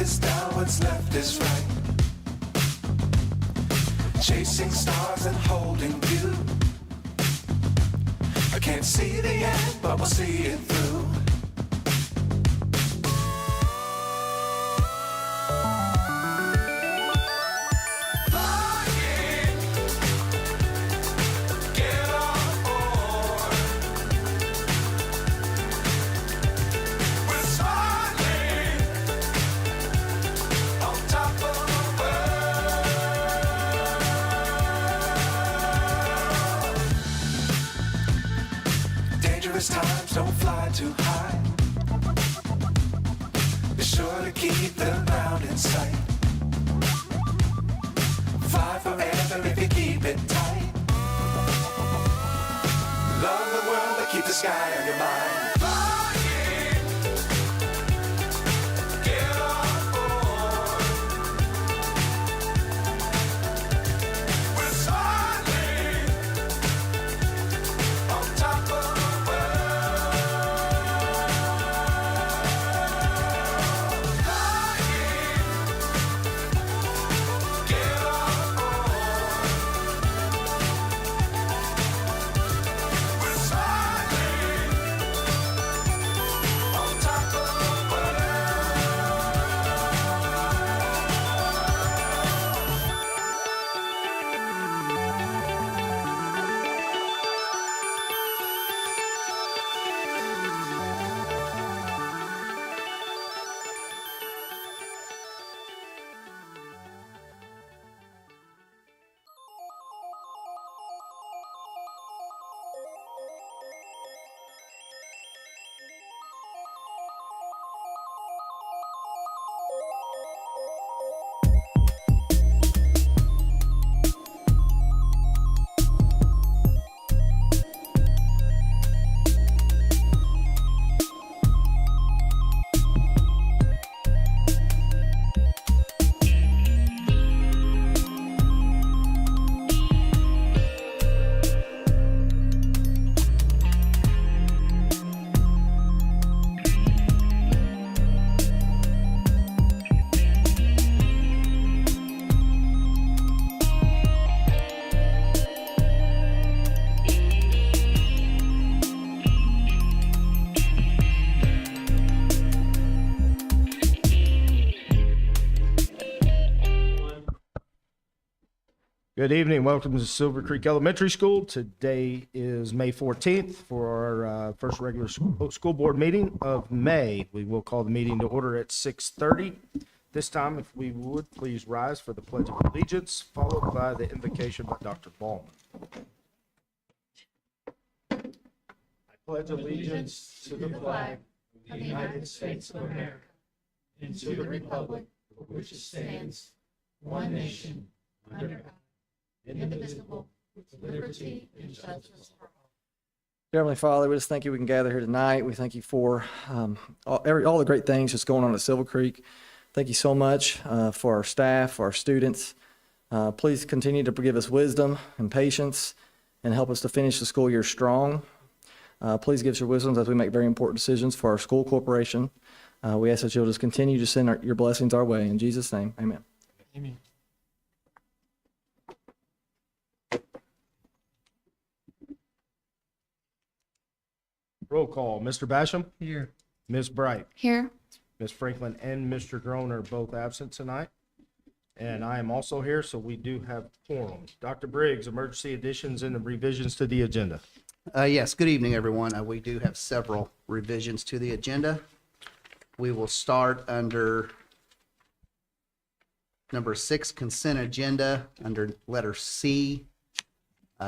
is down, what's left is right. Chasing stars and holding you. I can't see the end, but we'll see it through. Times don't fly too high. Be sure to keep the ground in sight. Fly forever if you keep it tight. Love the world, but keep the sky on your mind. Good evening. Welcome to Silver Creek Elementary School. Today is May 14th for our first regular school board meeting of May. We will call the meeting to order at 6:30. This time, if we would, please rise for the Pledge of Allegiance, followed by the invocation by Dr. Ballman. I pledge allegiance to the flag of the United States of America and to the republic for which it stands, one nation, under God, indivisible, with liberty and justice for all. Heavenly Father, we just thank you we can gather here tonight. We thank you for all the great things that's going on at Silver Creek. Thank you so much for our staff, for our students. Please continue to give us wisdom and patience and help us to finish the school year strong. Please give us your wisdom as we make very important decisions for our school corporation. We ask that you'll just continue to send your blessings our way. In Jesus' name, amen. Amen. Roll call. Mr. Basham? Here. Ms. Bright? Here. Ms. Franklin and Mr. Groen are both absent tonight. And I am also here, so we do have quorum. Dr. Briggs, emergency additions and revisions to the agenda. Yes, good evening, everyone. We do have several revisions to the agenda. We will start under number 6, consent agenda, under letter C.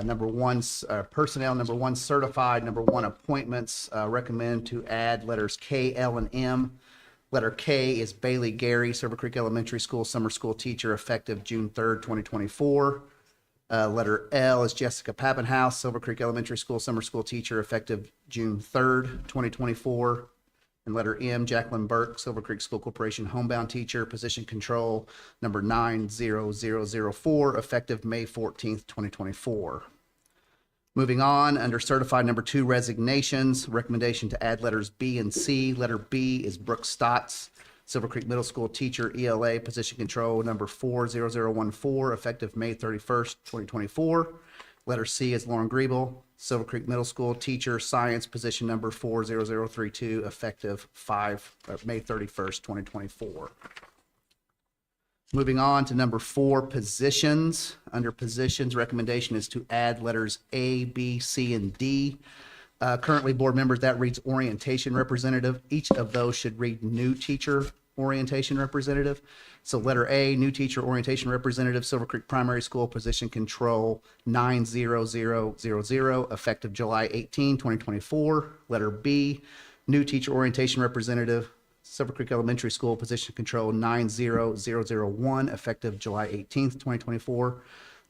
Number 1, personnel. Number 1, certified. Number 1, appointments. Recommend to add letters K, L, and M. Letter K is Bailey Gary, Silver Creek Elementary School summer school teacher, effective June 3rd, 2024. Letter L is Jessica Pappenhouse, Silver Creek Elementary School summer school teacher, effective June 3rd, 2024. And letter M, Jacqueline Burke, Silver Creek School Corporation homebound teacher, position control number 90004, effective May 14th, 2024. Moving on, under certified number 2, resignations, recommendation to add letters B and C. Letter B is Brooke Stotts, Silver Creek Middle School teacher ELA position control number 40014, effective May 31st, 2024. Letter C is Lauren Griebel, Silver Creek Middle School teacher science position number 40032, effective May 31st, 2024. Moving on to number 4, positions. Under positions, recommendation is to add letters A, B, C, and D. Currently, board members, that reads orientation representative. Each of those should read new teacher orientation representative. So letter A, new teacher orientation representative, Silver Creek Primary School, position control 90000, effective July 18, 2024. Letter B, new teacher orientation representative, Silver Creek Elementary School, position control 90001, effective July 18th, 2024.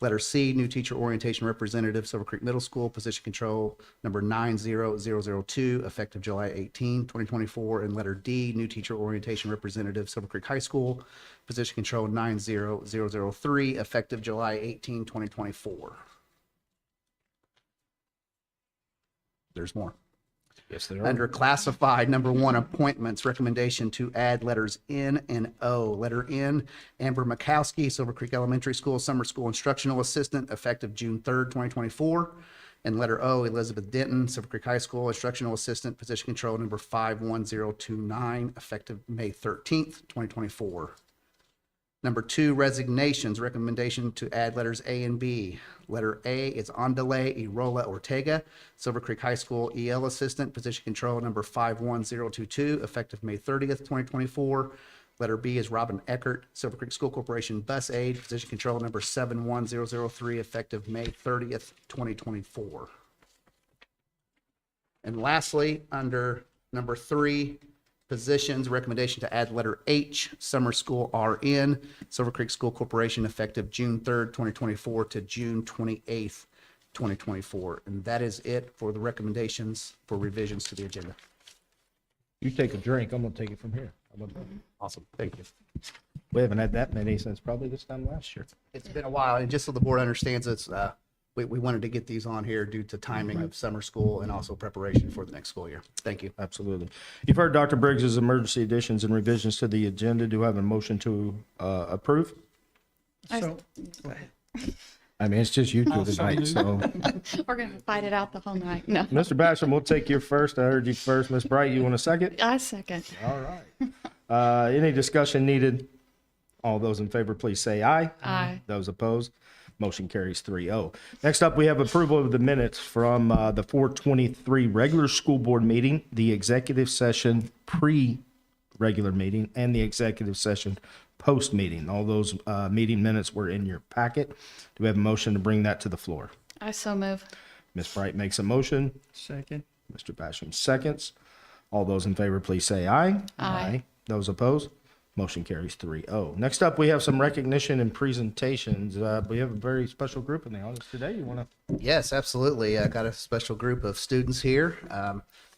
Letter C, new teacher orientation representative, Silver Creek Middle School, position control number 90002, effective July 18, 2024. And letter D, new teacher orientation representative, Silver Creek High School, position control 90003, effective July 18, 2024. There's more. Yes, there are. Under classified, number 1, appointments, recommendation to add letters N and O. Letter N, Amber Makowski, Silver Creek Elementary School, summer school instructional assistant, effective June 3rd, 2024. And letter O, Elizabeth Denton, Silver Creek High School instructional assistant, position control number 51029, effective May 13th, 2024. Number 2, resignations, recommendation to add letters A and B. Letter A is Andale Irola Ortega, Silver Creek High School EL assistant, position control number 51022, effective May 30th, 2024. Letter B is Robin Eckert, Silver Creek School Corporation bus aide, position control number 71003, effective May 30th, 2024. And lastly, under number 3, positions, recommendation to add letter H, summer school RN, Silver Creek School Corporation, effective June 3rd, 2024 to June 28th, 2024. And that is it for the recommendations for revisions to the agenda. You take a drink, I'm gonna take it from here. How about that? Awesome. Thank you. We haven't had that many since probably this time last year. It's been a while, and just so the board understands, it's, we wanted to get these on here due to timing of summer school and also preparation for the next school year. Thank you. Absolutely. You've heard Dr. Briggs's emergency additions and revisions to the agenda. Do I have a motion to approve? So, I mean, it's just you two tonight, so. we're going to fight it out the whole night. No, Mr. Basham, we'll take you first. I heard you first. Ms. Bright, you want a second? I second. All right. Any discussion needed? All those in favor, please say aye. Aye. Those opposed, motion carries 3-0. Next up, we have approval of the minutes from the 4/23 regular school board meeting, the executive session pre-regular meeting, and the executive session post-meeting. All those meeting minutes were in your packet. Do we have a motion to bring that to the floor? I so move. Ms. Bright makes a motion. Second. Mr. Basham seconds. All those in favor, please say aye. Aye. Those opposed? Motion carries 3-0. Next up, we have some recognition and presentations. We have a very special group in the audience today. You want to? Yes, absolutely. I got a special group of students here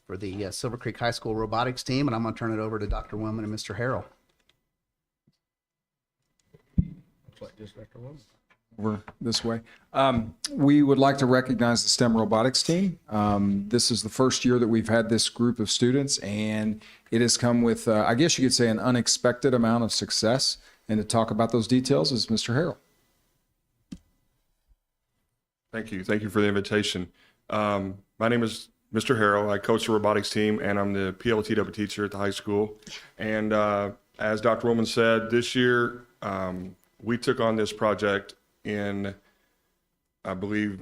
for the Silver Creek High School robotics team, and I'm going to turn it over to Dr. Wilman and Mr. Harrell. Looks like just Dr. Wilman. Over this way. We would like to recognize the STEM robotics team. This is the first year that we've had this group of students, and it has come with, I guess you could say, an unexpected amount of success. And to talk about those details is Mr. Harrell. Thank you. Thank you for the invitation. My name is Mr. Harrell. I coach the robotics team, and I'm the PLTW teacher at the high school. And as Dr. Woman said, this year we took on this project in, I believe,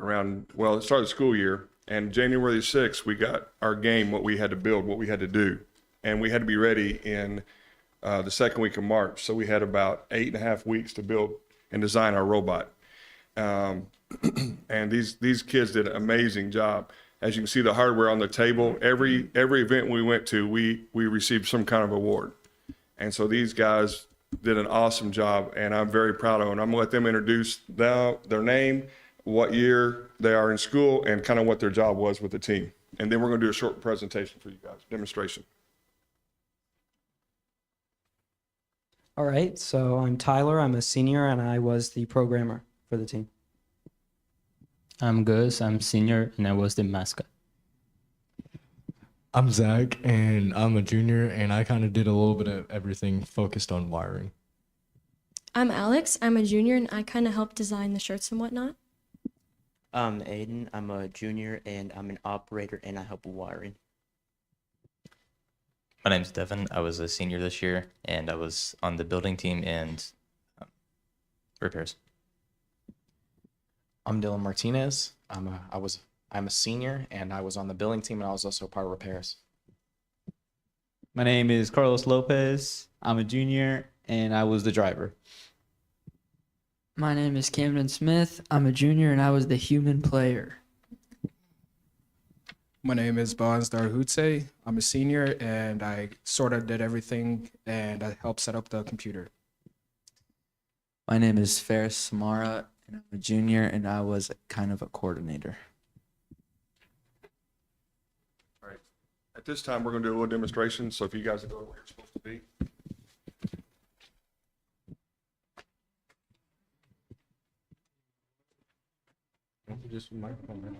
around, well, it started the school year, and January 6th, we got our game, what we had to build, what we had to do. And we had to be ready in the second week of March. So we had about 8.5 weeks to build and design our robot. And these kids did an amazing job. As you can see, the hardware on the table, every event we went to, we received some kind of award. And so these guys did an awesome job, and I'm very proud of them. I'm gonna let them introduce their name, what year they are in school, and kind of what their job was with the team. And then we're gonna do a short presentation for you guys, demonstration. All right, so I'm Tyler. I'm a senior, and I was the programmer for the team. I'm Gus. I'm senior, and I was the mascot. I'm Zach, and I'm a junior, and I kind of did a little bit of everything focused on wiring. I'm Alex. I'm a junior, and I kind of helped design the shirts and whatnot. I'm Aiden. I'm a junior and I'm an operator and I help with wiring. My name's Devin. I was a senior this year, and I was on the building team and repairs. I'm Dylan Martinez. I'm a senior, and I was on the billing team, and I was also part of repairs. My name is Carlos Lopez. I'm a junior, and I was the driver. My name is Camden Smith. I'm a junior, and I was the human player. My name is Bonz Darhutse. I'm a senior, and I sort of did everything, and I helped set up the computer. My name is Ferris Samara, and I'm a junior, and I was kind of a coordinator. All right. At this time, we're going to do a little demonstration. So if you guys know where you're supposed to be. Just microphone, man.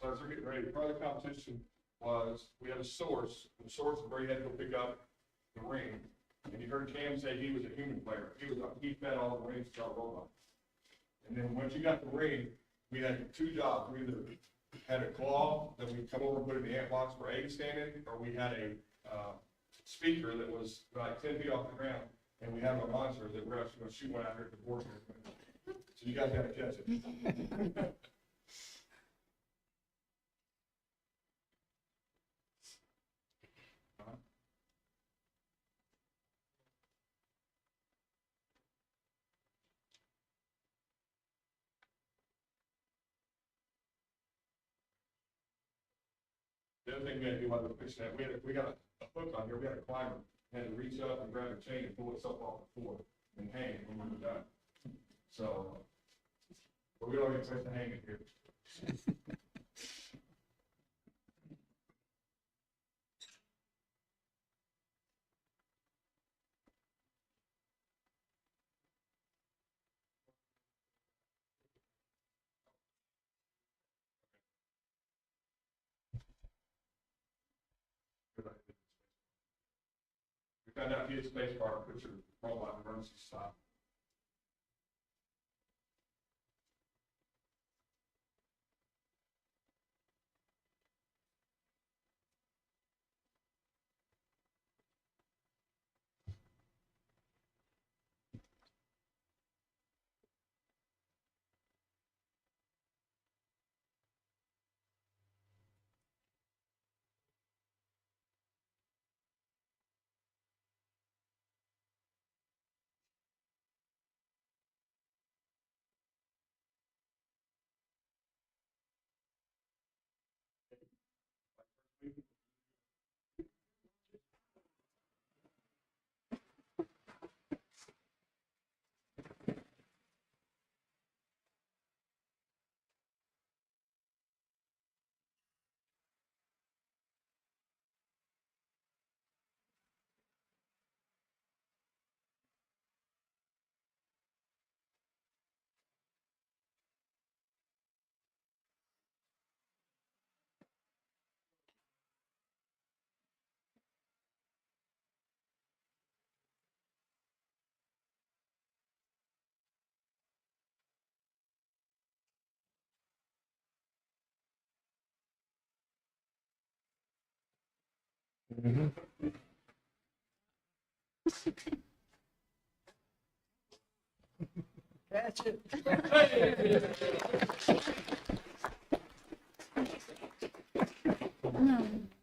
So as we're getting ready, part of the competition was we had a source. The source is where you had to go pick up the ring. And you heard Cam say he was a human player. He fed all the rings to our robot. And then once you got the ring, we had two jobs. We either had a claw that we'd come over and put in the ant box where A was standing, or we had a speaker that was like 10 feet off the ground, and we had a monitor that we're actually going to shoot one out here at the board. So you guys got to catch it. The other thing we had to do while we were fixing that, we got a hook on here, we had a climber, had to reach up and grab a chain and pull itself off the floor and hang it when we were done. So, but we don't get a place to hang it here. We found out if you hit space bar, put your robot in emergency stop. Catch it.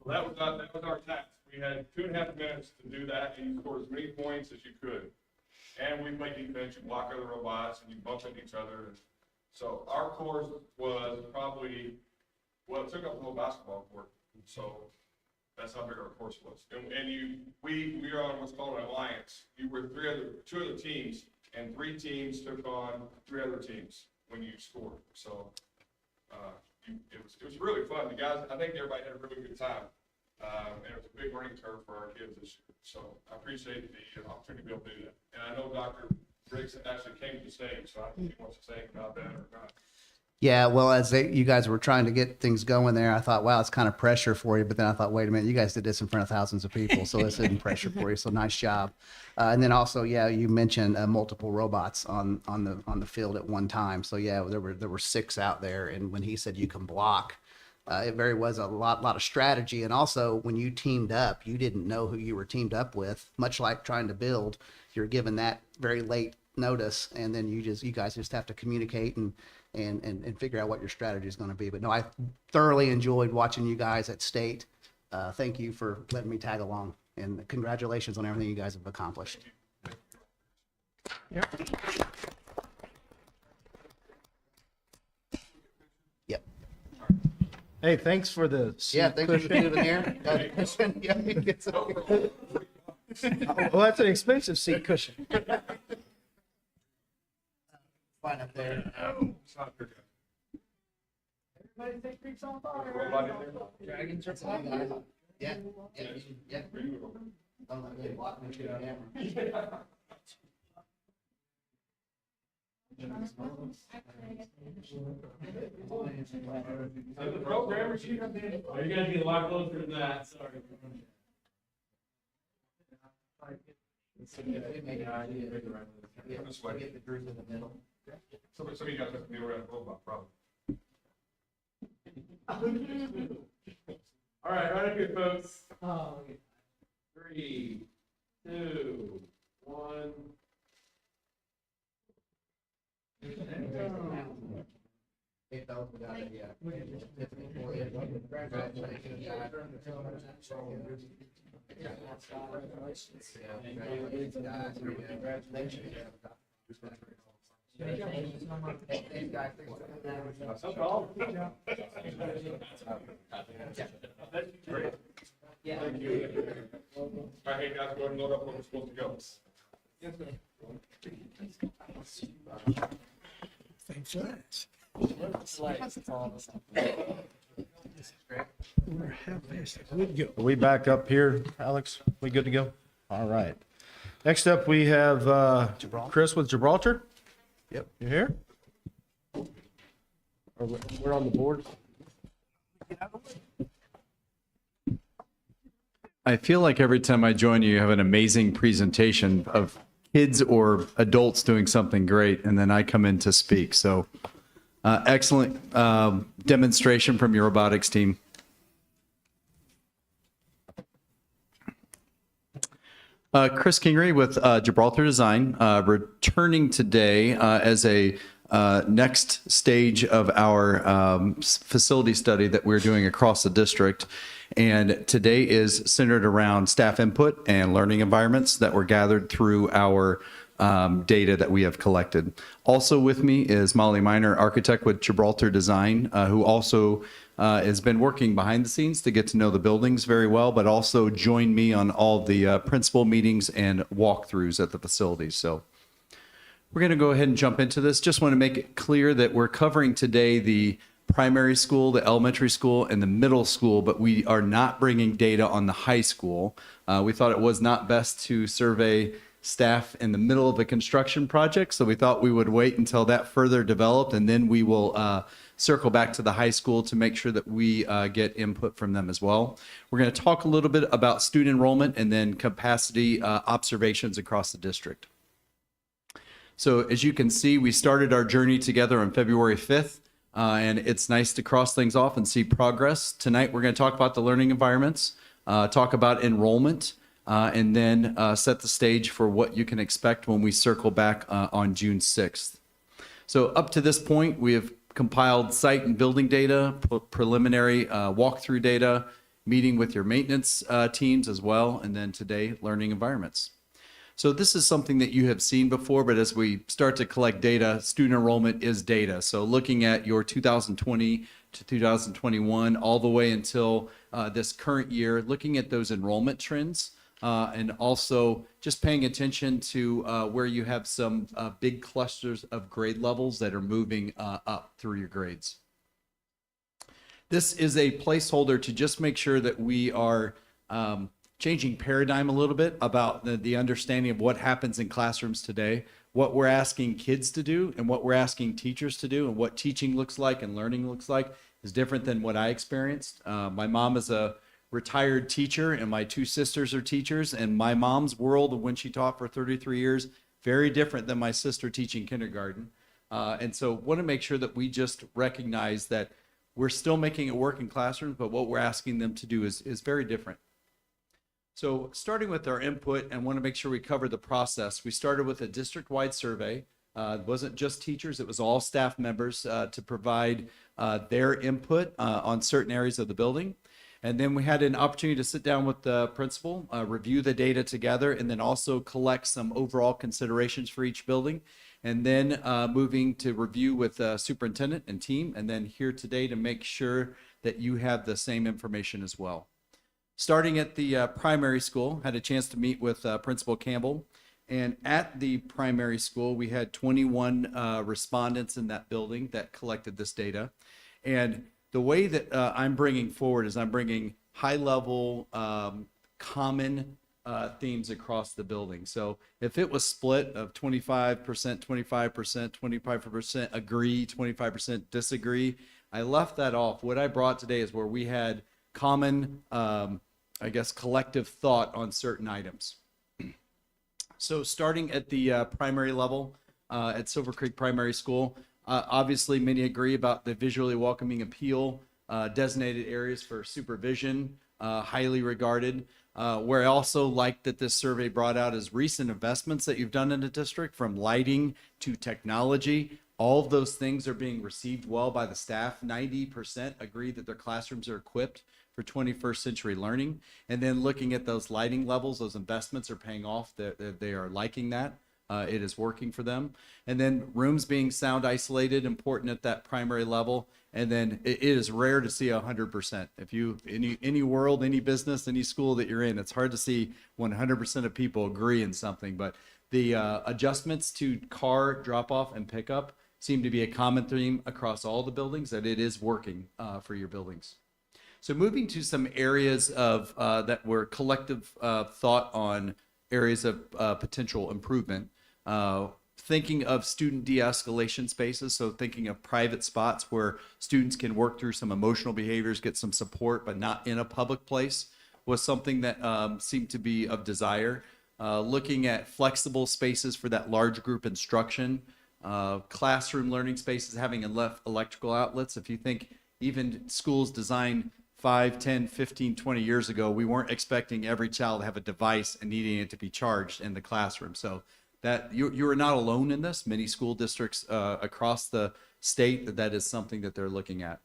Well, that was our task. We had 2.5 minutes to do that, and you scored as many points as you could. And we played defense, you block other robots, and you bump into each other. So our course was probably, well, it took up the whole basketball court. So that's how big our course was. And we were on what's called an alliance. You were two other teams, and 3 teams took on 3 other teams when you scored. So It was really fun. The guys, I think everybody had a really good time. And it was a big learning curve for our kids this year. So I appreciate the opportunity to be able to do that. And I know Dr. Briggs actually came to the stage, so I don't know if he wants to say anything about that or not. Yeah, well, you guys were trying to get things going there, I thought, wow, it's kind of pressure for you. But then I thought, wait a minute, you guys did this in front of thousands of people, so this isn't pressure for you. So nice job. And then also, yeah, you mentioned multiple robots on the field at one time. So yeah, there were 6 out there, and when he said you can block, it very was a lot of strategy. And also, when you teamed up, you didn't know who you were teamed up with. Much like trying to build, you're given that very late notice, and then you guys just have to communicate and figure out what your strategy is going to be. But no, I thoroughly enjoyed watching you guys at state. Thank you for letting me tag along, and congratulations on everything you guys have accomplished. Yep. Hey, thanks for the Yeah, thanks for the souvenir. Well, that's an expensive seat cushion. Fine up there. Everybody think creeps on fire. Dragons are flying. Yeah. I'm not really blocking the camera. The programmer, you're gonna be a lot closer to that, sorry. This way. Get the group in the middle. Some of you guys have to be around the robot, probably. All right, right up here, folks. 3, 2, 1. Yeah. Thank you. All right, hey guys, go ahead and load up when we're supposed to go. Are we back up here, Alex? We good to go? All right. Next up, we have Chris with Gibraltar. Yep. You here? We're on the board. I feel like every time I join you, you have an amazing presentation of kids or adults doing something great, and then I come in to speak. So excellent demonstration from your robotics team. Chris Kingery with Gibraltar Design, returning today as a next stage of our facility study that we're doing across the district. And today is centered around staff input and learning environments that were gathered through our data that we have collected. Also with me is Molly Miner, architect with Gibraltar Design, who also has been working behind the scenes to get to know the buildings very well, but also joined me on all the principal meetings and walkthroughs at the facilities. So we're going to go ahead and jump into this. Just want to make it clear that we're covering today the primary school, the elementary school, and the middle school, but we are not bringing data on the high school. We thought it was not best to survey staff in the middle of a construction project, so we thought we would wait until that further developed, and then we will circle back to the high school to make sure that we get input from them as well. We're going to talk a little bit about student enrollment and then capacity observations across the district. So as you can see, we started our journey together on February 5th. And it's nice to cross things off and see progress. Tonight, we're going to talk about the learning environments, talk about enrollment, and then set the stage for what you can expect when we circle back on June 6th. So up to this point, we have compiled site and building data, preliminary walkthrough data, meeting with your maintenance teams as well, and then today, learning environments. So this is something that you have seen before, but as we start to collect data, student enrollment is data. So looking at your 2020 to 2021, all the way until this current year, looking at those enrollment trends, and also just paying attention to where you have some big clusters of grade levels that are moving up through your grades. This is a placeholder to just make sure that we are changing paradigm a little bit about the understanding of what happens in classrooms today, what we're asking kids to do and what we're asking teachers to do, and what teaching looks like and learning looks like is different than what I experienced. My mom is a retired teacher and my two sisters are teachers, and my mom's world when she taught for 33 years, very different than my sister teaching kindergarten. And so want to make sure that we just recognize that we're still making it work in classrooms, but what we're asking them to do is very different. So starting with our input, and want to make sure we cover the process. We started with a district-wide survey. It wasn't just teachers, it was all staff members to provide their input on certain areas of the building. And then we had an opportunity to sit down with the principal, review the data together, and then also collect some overall considerations for each building. And then moving to review with superintendent and team, and then here today to make sure that you have the same information as well. Starting at the primary school, had a chance to meet with Principal Campbell. And at the primary school, we had 21 respondents in that building that collected this data. And the way that I'm bringing forward is I'm bringing high-level common themes across the building. So if it was split of 25%, 25%, 25% agree, 25% disagree, I left that off. What I brought today is where we had common, I guess, collective thought on certain items. So starting at the primary level at Silver Creek Primary School, obviously many agree about the visually welcoming appeal, designated areas for supervision, highly regarded. Where I also like that this survey brought out is recent investments that you've done in the district, from lighting to technology. All of those things are being received well by the staff. 90% agree that their classrooms are equipped for 21st century learning. And then looking at those lighting levels, those investments are paying off. They are liking that. It is working for them. And then rooms being sound isolated, important at that primary level. And then it is rare to see 100%. If you, any world, any business, any school that you're in, it's hard to see 100% of people agree in something. But the adjustments to car drop-off and pickup seem to be a common theme across all the buildings, that it is working for your buildings. So moving to some areas of that were collective thought on areas of potential improvement. Thinking of student de-escalation spaces, so thinking of private spots where students can work through some emotional behaviors, get some support, but not in a public place, was something that seemed to be of desire. Looking at flexible spaces for that large group instruction, classroom learning spaces having electrical outlets. If you think even schools designed 5, 10, 15, 20 years ago, we weren't expecting every child to have a device and needing it to be charged in the classroom. So that you are not alone in this. Many school districts across the state, that is something that they're looking at.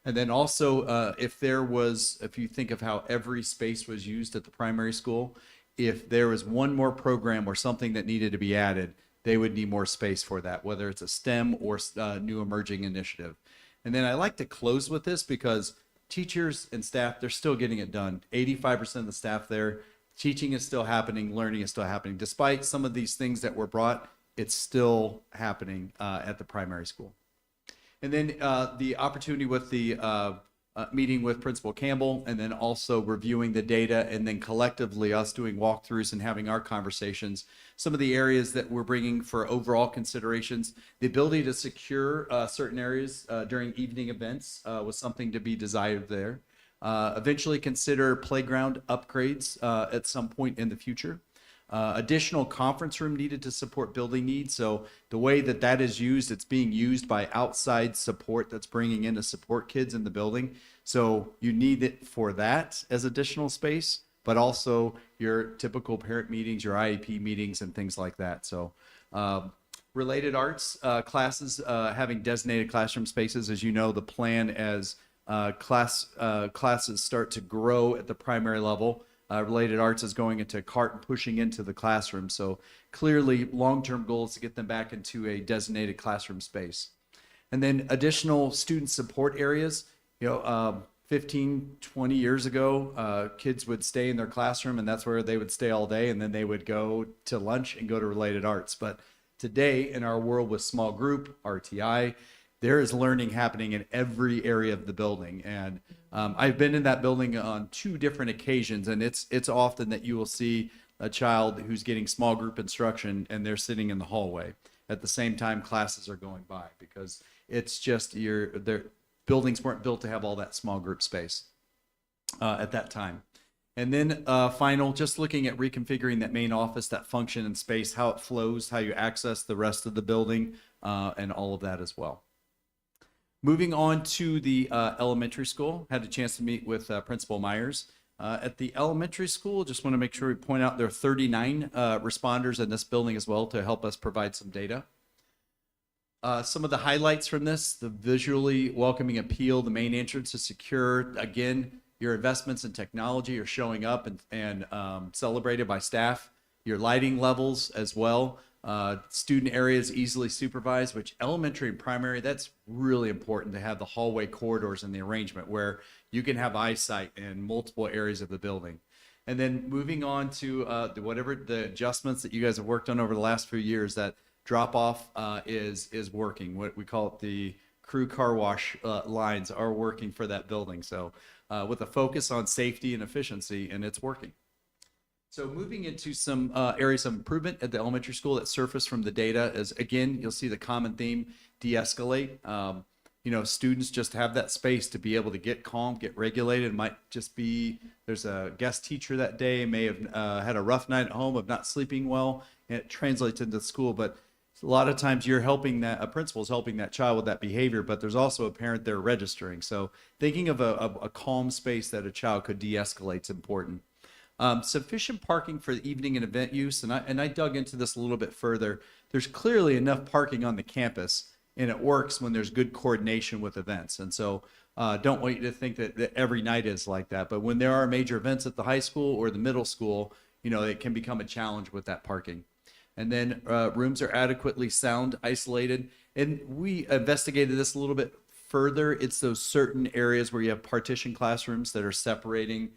And then also, if you think of how every space was used at the primary school, if there was one more program or something that needed to be added, they would need more space for that, whether it's a STEM or new emerging initiative. And then I like to close with this because teachers and staff, they're still getting it done. 85% of the staff there, teaching is still happening, learning is still happening. Despite some of these things that were brought, it's still happening at the primary school. And then the opportunity with the meeting with Principal Campbell, and then also reviewing the data, and then collectively us doing walkthroughs and having our conversations. Some of the areas that we're bringing for overall considerations, the ability to secure certain areas during evening events was something to be desired there. Eventually consider playground upgrades at some point in the future. Additional conference room needed to support building needs. So the way that that is used, it's being used by outside support that's bringing in to support kids in the building. So you need it for that as additional space, but also your typical parent meetings, your IEP meetings, and things like that. So related arts classes, having designated classroom spaces. As you know, the plan as classes start to grow at the primary level, related arts is going into cart and pushing into the classroom. So clearly long-term goal is to get them back into a designated classroom space. And then additional student support areas. 15, 20 years ago, kids would stay in their classroom and that's where they would stay all day, and then they would go to lunch and go to related arts. But today in our world with small group, RTI, there is learning happening in every area of the building. And I've been in that building on 2 different occasions, and it's often that you will see a child who's getting small group instruction and they're sitting in the hallway at the same time classes are going by, because it's just their buildings weren't built to have all that small group space at that time. And then final, just looking at reconfiguring that main office, that function and space, how it flows, how you access the rest of the building, and all of that as well. Moving on to the elementary school, had a chance to meet with Principal Myers. At the elementary school, just want to make sure we point out there are 39 responders in this building as well to help us provide some data. Some of the highlights from this: the visually welcoming appeal, the main entrance is secure. Again, your investments in technology are showing up and celebrated by staff. Your lighting levels as well. Student areas easily supervised, which elementary and primary, that's really important to have the hallway corridors and the arrangement where you can have eyesight in multiple areas of the building. And then moving on to whatever the adjustments that you guys have worked on over the last few years, that drop off is working. What we call it, the crew car wash lines are working for that building. So with a focus on safety and efficiency, and it's working. So moving into some areas of improvement at the elementary school that surface from the data is, again, you'll see the common theme: de-escalate. Students just have that space to be able to get calm, get regulated. It might just be there's a guest teacher that day, may have had a rough night at home of not sleeping well, and it translates into the school. But a lot of times you're helping a principal is helping that child with that behavior, but there's also a parent there registering. So thinking of a calm space that a child could de-escalate is important. Sufficient parking for the evening and event use, and I dug into this a little bit further. There's clearly enough parking on the campus, and it works when there's good coordination with events. And so don't want you to think that every night is like that, but when there are major events at the high school or the middle school, it can become a challenge with that parking. And then rooms are adequately sound isolated. And we investigated this a little bit further. It's those certain areas where you have partition classrooms that are separating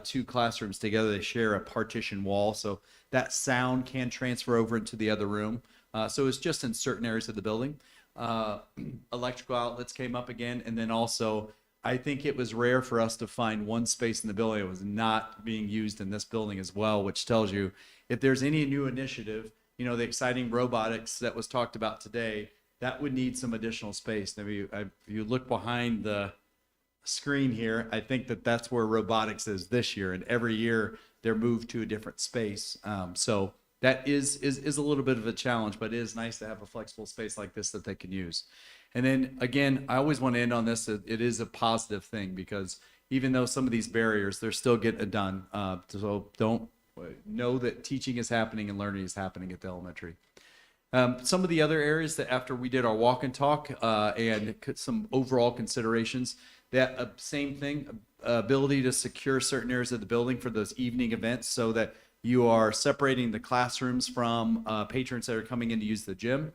2 classrooms together. They share a partition wall, so that sound can transfer over into the other room. So it's just in certain areas of the building. Electrical outlets came up again, and then also I think it was rare for us to find one space in the building that was not being used in this building as well, which tells you if there's any new initiative, the exciting robotics that was talked about today, that would need some additional space. Now, if you look behind the screen here, I think that's where robotics is this year, and every year they're moved to a different space. So that is a little bit of a challenge, but it is nice to have a flexible space like this that they can use. And then again, I always want to end on this. It is a positive thing, because even though some of these barriers, they're still getting it done. So don't know that teaching is happening and learning is happening at the elementary. Some of the other areas that after we did our walk and talk and some overall considerations, that same thing, ability to secure certain areas of the building for those evening events so that you are separating the classrooms from patrons that are coming in to use the gym.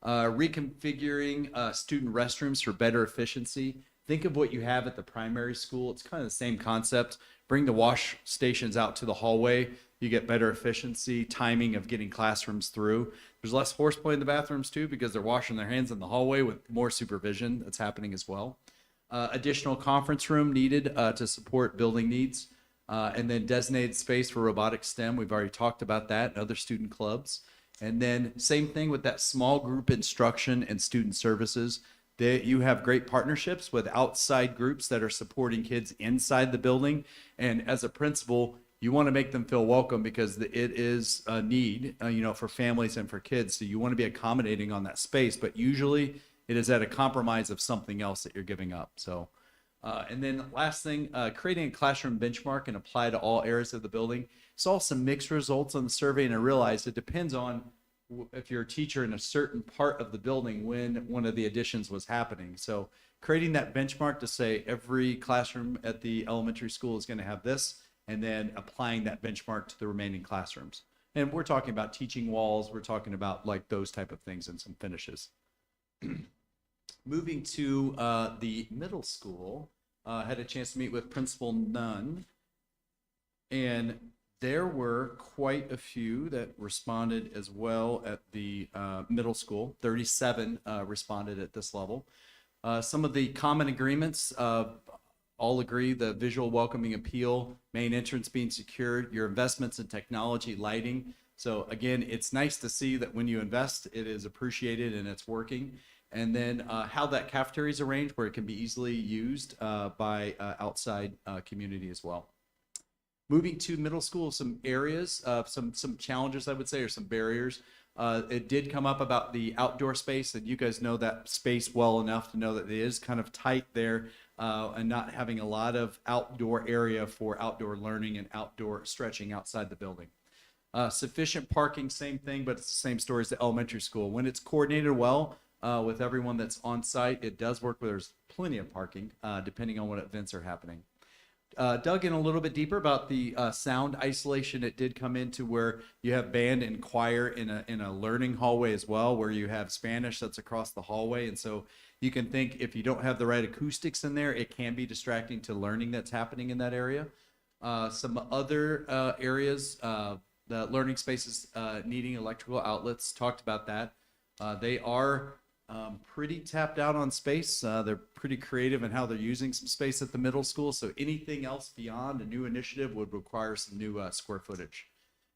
Reconfiguring student restrooms for better efficiency. Think of what you have at the primary school. It's kind of the same concept. Bring the wash stations out to the hallway. You get better efficiency, timing of getting classrooms through. There's less horseplay in the bathrooms too, because they're washing their hands in the hallway with more supervision that's happening as well. Additional conference room needed to support building needs. And then designated space for robotic STEM. We've already talked about that, and other student clubs. And then same thing with that small group instruction and student services. You have great partnerships with outside groups that are supporting kids inside the building. And as a principal, you want to make them feel welcome, because it is a need, for families and for kids. So you want to be accommodating on that space, but usually it is at a compromise of something else that you're giving up. So, and then last thing, creating a classroom benchmark and apply to all areas of the building. Saw some mixed results on the survey, and I realized it depends on if you're a teacher in a certain part of the building when one of the additions was happening. So creating that benchmark to say every classroom at the elementary school is going to have this, and then applying that benchmark to the remaining classrooms. And we're talking about teaching walls. We're talking about like those type of things and some finishes. Moving to the middle school, had a chance to meet with Principal Nunn, and There were quite a few that responded as well at the middle school. 37 responded at this level. Some of the common agreements all agree: the visual welcoming appeal, main entrance being secured, your investments in technology, lighting. So again, it's nice to see that when you invest, it is appreciated and it's working. And then how that cafeteria is arranged, where it can be easily used by outside community as well. Moving to middle school, some areas, some challenges, I would say, or some barriers. It did come up about the outdoor space, and you guys know that space well enough to know that it is kind of tight there, and not having a lot of outdoor area for outdoor learning and outdoor stretching outside the building. Sufficient parking, same thing, but it's the same story as the elementary school. When it's coordinated well with everyone that's on site, it does work where there's plenty of parking, depending on what events are happening. Dug in a little bit deeper about the sound isolation. It did come into where you have band and choir in a learning hallway as well, where you have Spanish that's across the hallway. And so you can think, if you don't have the right acoustics in there, it can be distracting to learning that's happening in that area. Some other areas, the learning spaces needing electrical outlets, talked about that. They are pretty tapped out on space. They're pretty creative in how they're using some space at the middle school. So anything else beyond a new initiative would require some new square footage.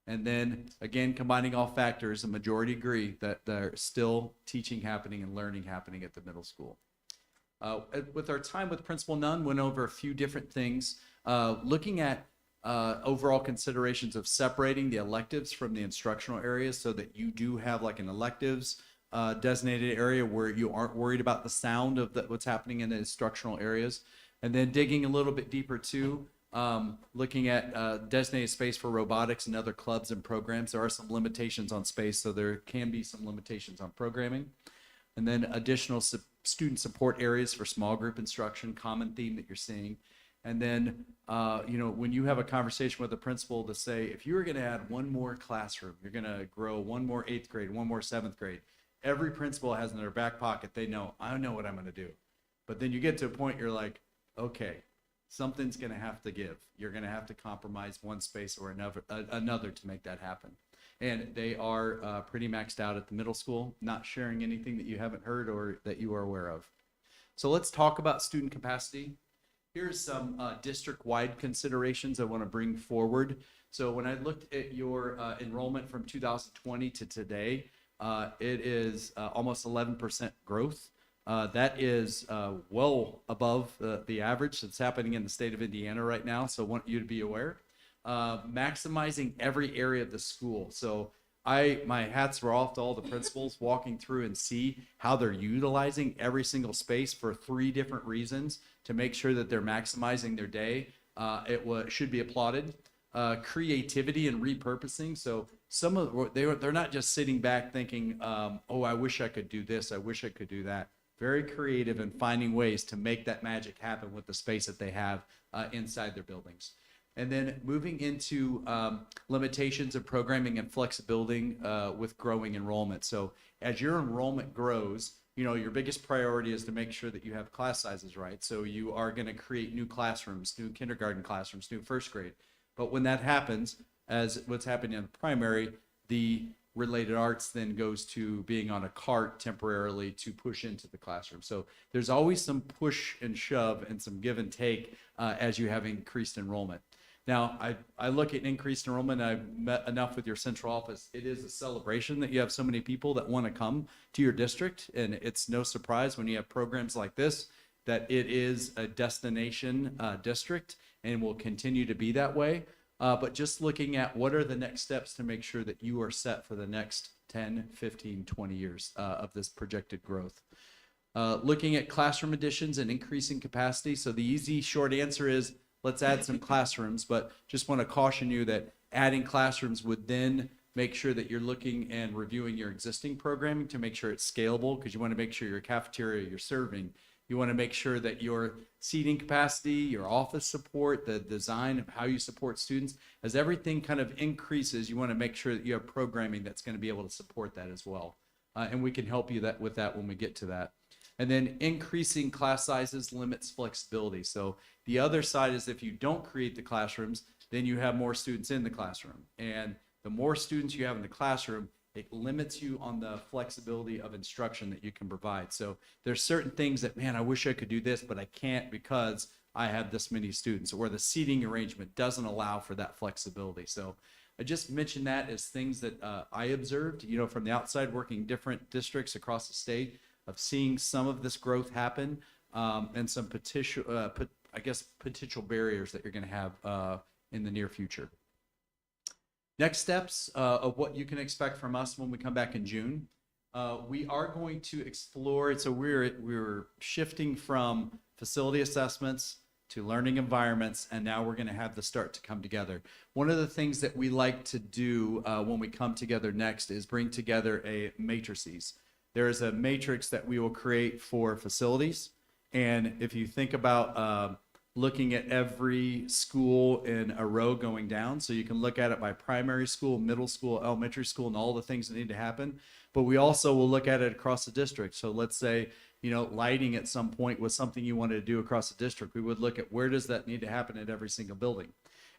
And then again, combining all factors, a majority agree that there's still teaching happening and learning happening at the middle school. With our time with Principal Nunn, went over a few different things, looking at overall considerations of separating the electives from the instructional areas, so that you do have like an electives designated area where you aren't worried about the sound of what's happening in the instructional areas. And then digging a little bit deeper too, looking at designated space for robotics and other clubs and programs. There are some limitations on space, so there can be some limitations on programming. And then additional student support areas for small group instruction, common theme that you're seeing. And then, when you have a conversation with the principal to say, if you were going to add one more classroom, you're going to grow one more 8th grade, one more 7th grade, every principal has in their back pocket, I know what I'm going to do. But then you get to a point, you're like, okay, something's going to have to give. You're going to have to compromise one space or another to make that happen. And they are pretty maxed out at the middle school, not sharing anything that you haven't heard or that you are aware of. So let's talk about student capacity. Here's some district-wide considerations I want to bring forward. So when I looked at your enrollment from 2020 to today, it is almost 11% growth. That is well above the average that's happening in the state of Indiana right now, so I want you to be aware. Maximizing every area of the school. So my hats were off to all the principals walking through and see how they're utilizing every single space for 3 different reasons to make sure that they're maximizing their day. It should be applauded. Creativity and repurposing. So they're not just sitting back thinking, oh, I wish I could do this, I wish I could do that. Very creative in finding ways to make that magic happen with the space that they have inside their buildings. And then moving into limitations of programming and flexibility with growing enrollment. So as your enrollment grows, your biggest priority is to make sure that you have class sizes right. So you are going to create new classrooms, new kindergarten classrooms, new first grade. But when that happens, as what's happening in the primary, the related arts then goes to being on a cart temporarily to push into the classroom. So there's always some push and shove and some give and take as you have increased enrollment. Now, I look at increased enrollment. I've met enough with your central office. It is a celebration that you have so many people that want to come to your district. And it's no surprise when you have programs like this that it is a destination district and will continue to be that way. But just looking at what are the next steps to make sure that you are set for the next 10, 15, 20 years of this projected growth. Looking at classroom additions and increasing capacity. So the easy short answer is, let's add some classrooms, but just want to caution you that adding classrooms would then make sure that you're looking and reviewing your existing programming to make sure it's scalable, because you want to make sure your cafeteria you're serving. You want to make sure that your seating capacity, your office support, the design of how you support students, as everything kind of increases, you want to make sure that you have programming that's going to be able to support that as well. And we can help you with that when we get to that. And then increasing class sizes limits flexibility. So the other side is if you don't create the classrooms, then you have more students in the classroom. And the more students you have in the classroom, it limits you on the flexibility of instruction that you can provide. So there's certain things that, man, I wish I could do this, but I can't because I have this many students, or the seating arrangement doesn't allow for that flexibility. So I just mentioned that as things that I observed, from the outside, working different districts across the state, of seeing some of this growth happen, and some potential barriers that you're going to have in the near future. Next steps of what you can expect from us when we come back in June. We are going to explore, so we're shifting from facility assessments to learning environments, and now we're going to have the start to come together. One of the things that we like to do when we come together next is bring together a matrices. There is a matrix that we will create for facilities, and if you think about looking at every school in a row going down, so you can look at it by primary school, middle school, elementary school, and all the things that need to happen. But we also will look at it across the district. So let's say, lighting at some point was something you wanted to do across the district. We would look at where does that need to happen at every single building.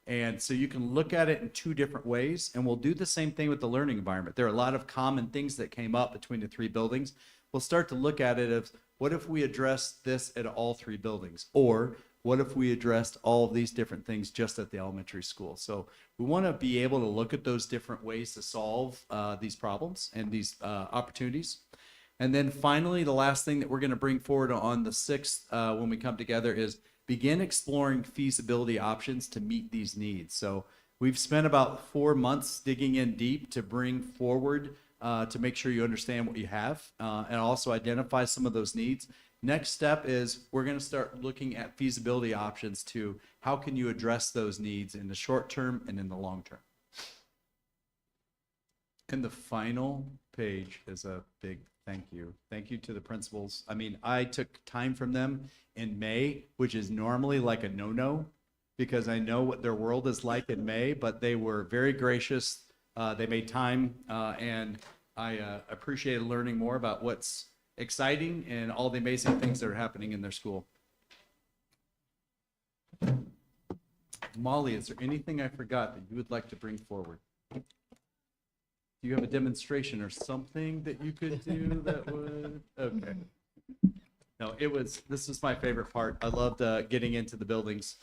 And so you can look at it in two different ways, and we'll do the same thing with the learning environment. There are a lot of common things that came up between the three buildings. We'll start to look at it as, what if we addressed this at all three buildings? Or what if we addressed all of these different things just at the elementary school? So we want to be able to look at those different ways to solve these problems and these opportunities. And then finally, the last thing that we're going to bring forward on the 6th when we come together is begin exploring feasibility options to meet these needs. So we've spent about 4 months digging in deep to bring forward to make sure you understand what you have and also identify some of those needs. Next step is we're going to start looking at feasibility options to how can you address those needs in the short term and in the long term. And the final page is a big thank you. Thank you to the principals. I mean, I took time from them in May, which is normally like a no-no because I know what their world is like in May, but they were very gracious. They made time and I appreciated learning more about what's exciting and all the amazing things that are happening in their school. Molly, is there anything I forgot that you would like to bring forward? Do you have a demonstration or something that you could do that would? Okay. No, this is my favorite part. I loved getting into the buildings.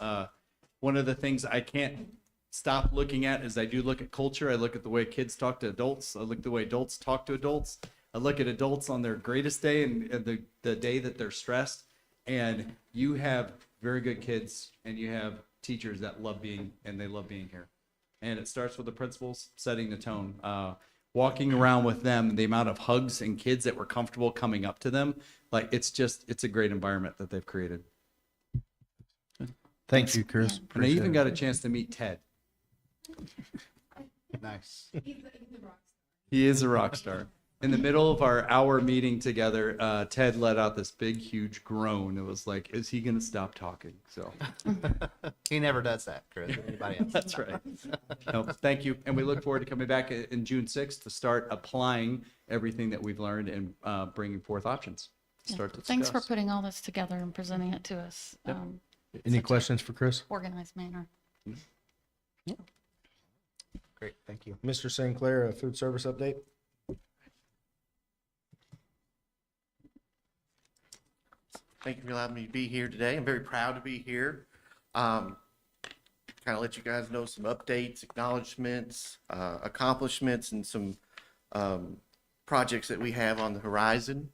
One of the things I can't stop looking at is I do look at culture. I look at the way kids talk to adults. I look at the way adults talk to adults. I look at adults on their greatest day and the day that they're stressed. And you have very good kids and you have teachers that love being here. And it starts with the principals setting the tone. Walking around with them, the amount of hugs and kids that were comfortable coming up to them, it's a great environment that they've created. Thank you, Chris. And I even got a chance to meet Ted. Nice. He is a rock star. In the middle of our hour meeting together, Ted let out this big, huge groan. It was like, is he going to stop talking? So He never does that, Chris. Anybody else? that's right. No, thank you. And we look forward to coming back in June 6th to start applying everything that we've learned and bringing forth options. Start to Thanks for discuss. putting all this together and presenting it to us. Yep. Any questions for Chris? Organized manner. Great, thank you. Mr. Sinclair, a food service update? Thank you for allowing me to be here today. I'm very proud to be here. Kind of let you guys know some updates, acknowledgments, accomplishments, and some projects that we have on the horizon.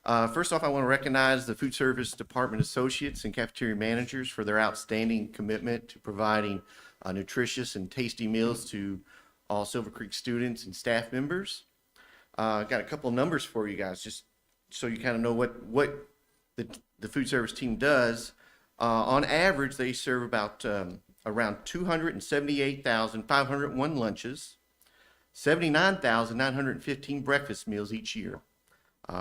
First off, I want to recognize the food service department associates and cafeteria managers for their outstanding commitment to providing nutritious and tasty meals to all Silver Creek students and staff members. Got a couple of numbers for you guys, just so you kind of know what the food service team does. On average, they serve about around 278,501 lunches, 79,915 breakfast meals each year,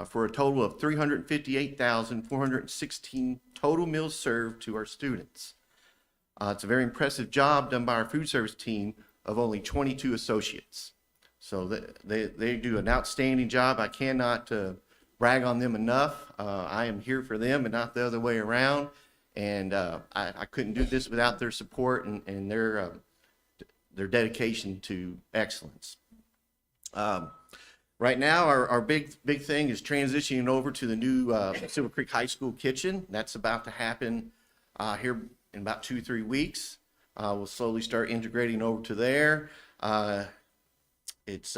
for a total of 358,416 total meals served to our students. It's a very impressive job done by our food service team of only 22 associates. So they do an outstanding job. I cannot brag on them enough. I am here for them and not the other way around. And I couldn't do this without their support and their their dedication to excellence. Right now, our big thing is transitioning over to the new Silver Creek High School kitchen. That's about to happen here in about 2-3 weeks. We'll slowly start integrating over to there. It's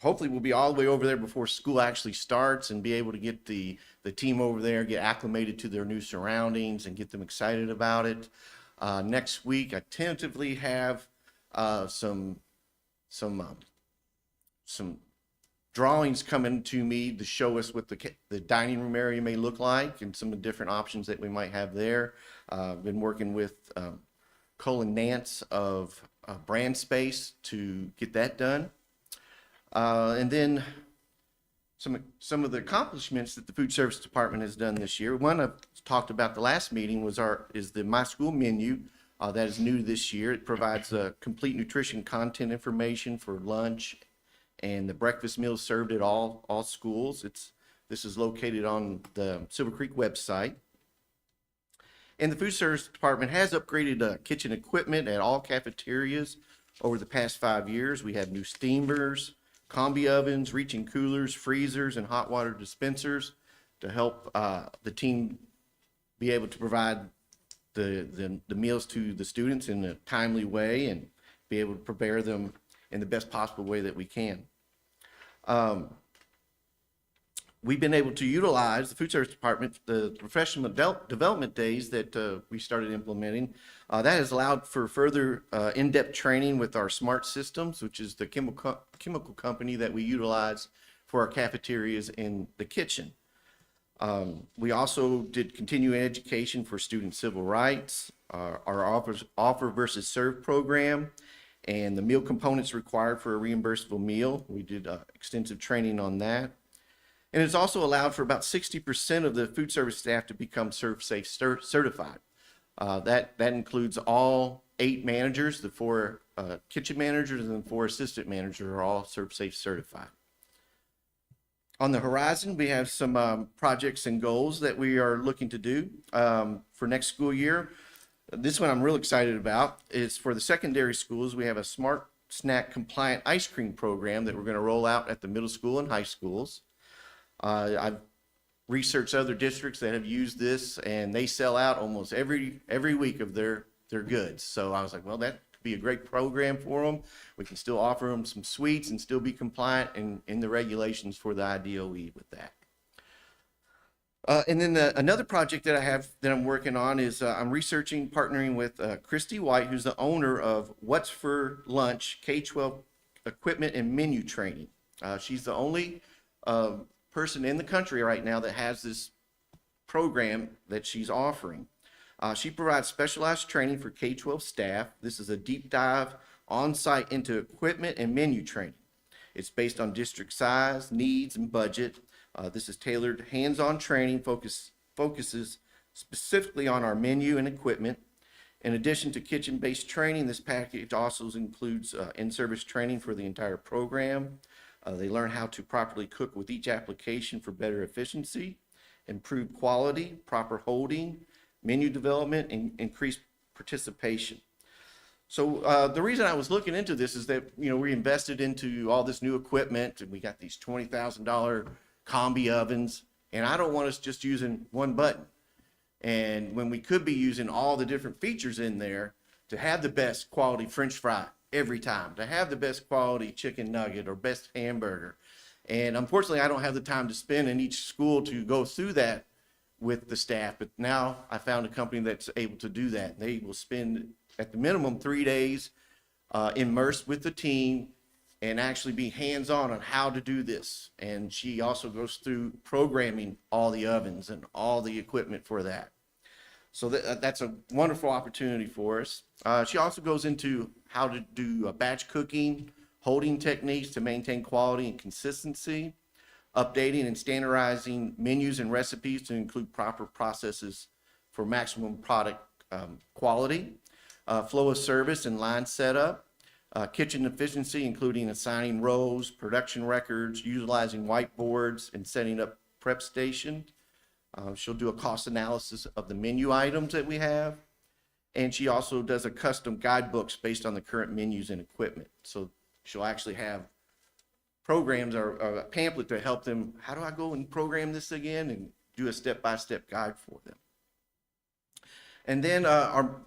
hopefully we'll be all the way over there before school actually starts and be able to get the team over there, get acclimated to their new surroundings and get them excited about it. Next week, I tentatively have some drawings coming to me to show us what the dining room area may look like and some of the different options that we might have there. Been working with Colin Nance of Brand Space to get that done. And then some of the accomplishments that the food service department has done this year. One I've talked about the last meeting is the My School menu that is new this year. It provides complete nutrition content information for lunch and the breakfast meals served at all schools. This is located on the Silver Creek website. And the food service department has upgraded kitchen equipment at all cafeterias over the past 5 years. We have new steamers, combi ovens, reaching coolers, freezers, and hot water dispensers to help the team be able to provide the meals to the students in a timely way and be able to prepare them in the best possible way that we can. We've been able to utilize the food service department, the professional development days that we started implementing. That has allowed for further in-depth training with our smart systems, which is the chemical company that we utilize for our cafeterias in the kitchen. We also did continuing education for student civil rights, our offer versus serve program, and the meal components required for a reimbursable meal. We did extensive training on that. And it's also allowed for about 60% of the food service staff to become ServSafe certified. That includes all 8 managers, the 4 kitchen managers, and the 4 assistant managers are all ServSafe certified. On the horizon, we have some projects and goals that we are looking to do for next school year. This one I'm real excited about is for the secondary schools. We have a smart snack compliant ice cream program that we're going to roll out at the middle school and high schools. I've researched other districts that have used this, and they sell out almost every week of their goods. So I was like, well, that could be a great program for them. We can still offer them some sweets and still be compliant in the regulations for the IDOE with that. And then another project that I have that I'm working on is I'm partnering with Christy White, who's the owner of What's for Lunch K-12 equipment and menu training. She's the only person in the country right now that has this program that she's offering. She provides specialized training for K-12 staff. This is a deep dive on-site into equipment and menu training. It's based on district size, needs, and budget. This is tailored hands-on training, focuses specifically on our menu and equipment. In addition to kitchen-based training, this package also includes in-service training for the entire program. They learn how to properly cook with each application for better efficiency, improved quality, proper holding, menu development, and increased participation. So the reason I was looking into this is that, we invested into all this new equipment, and we got these $20,000 combi ovens, and I don't want us just using one button. And when we could be using all the different features in there to have the best quality French fry every time, to have the best quality chicken nugget or best hamburger. And unfortunately, I don't have the time to spend in each school to go through that with the staff. But now I found a company that's able to do that. They will spend at the minimum 3 days immersed with the team and actually be hands-on on how to do this. And she also goes through programming all the ovens and all the equipment for that. So that's a wonderful opportunity for us. She also goes into how to do batch cooking, holding techniques to maintain quality and consistency, updating and standardizing menus and recipes to include proper processes for maximum product quality, flow of service and line setup, kitchen efficiency, including assigning rows, production records, utilizing whiteboards, and setting up prep station. She'll do a cost analysis of the menu items that we have. And she also does a custom guidebooks based on the current menus and equipment. So she'll actually have programs or a pamphlet to help them, how do I go and program this again, and do a step-by-step guide for them. And then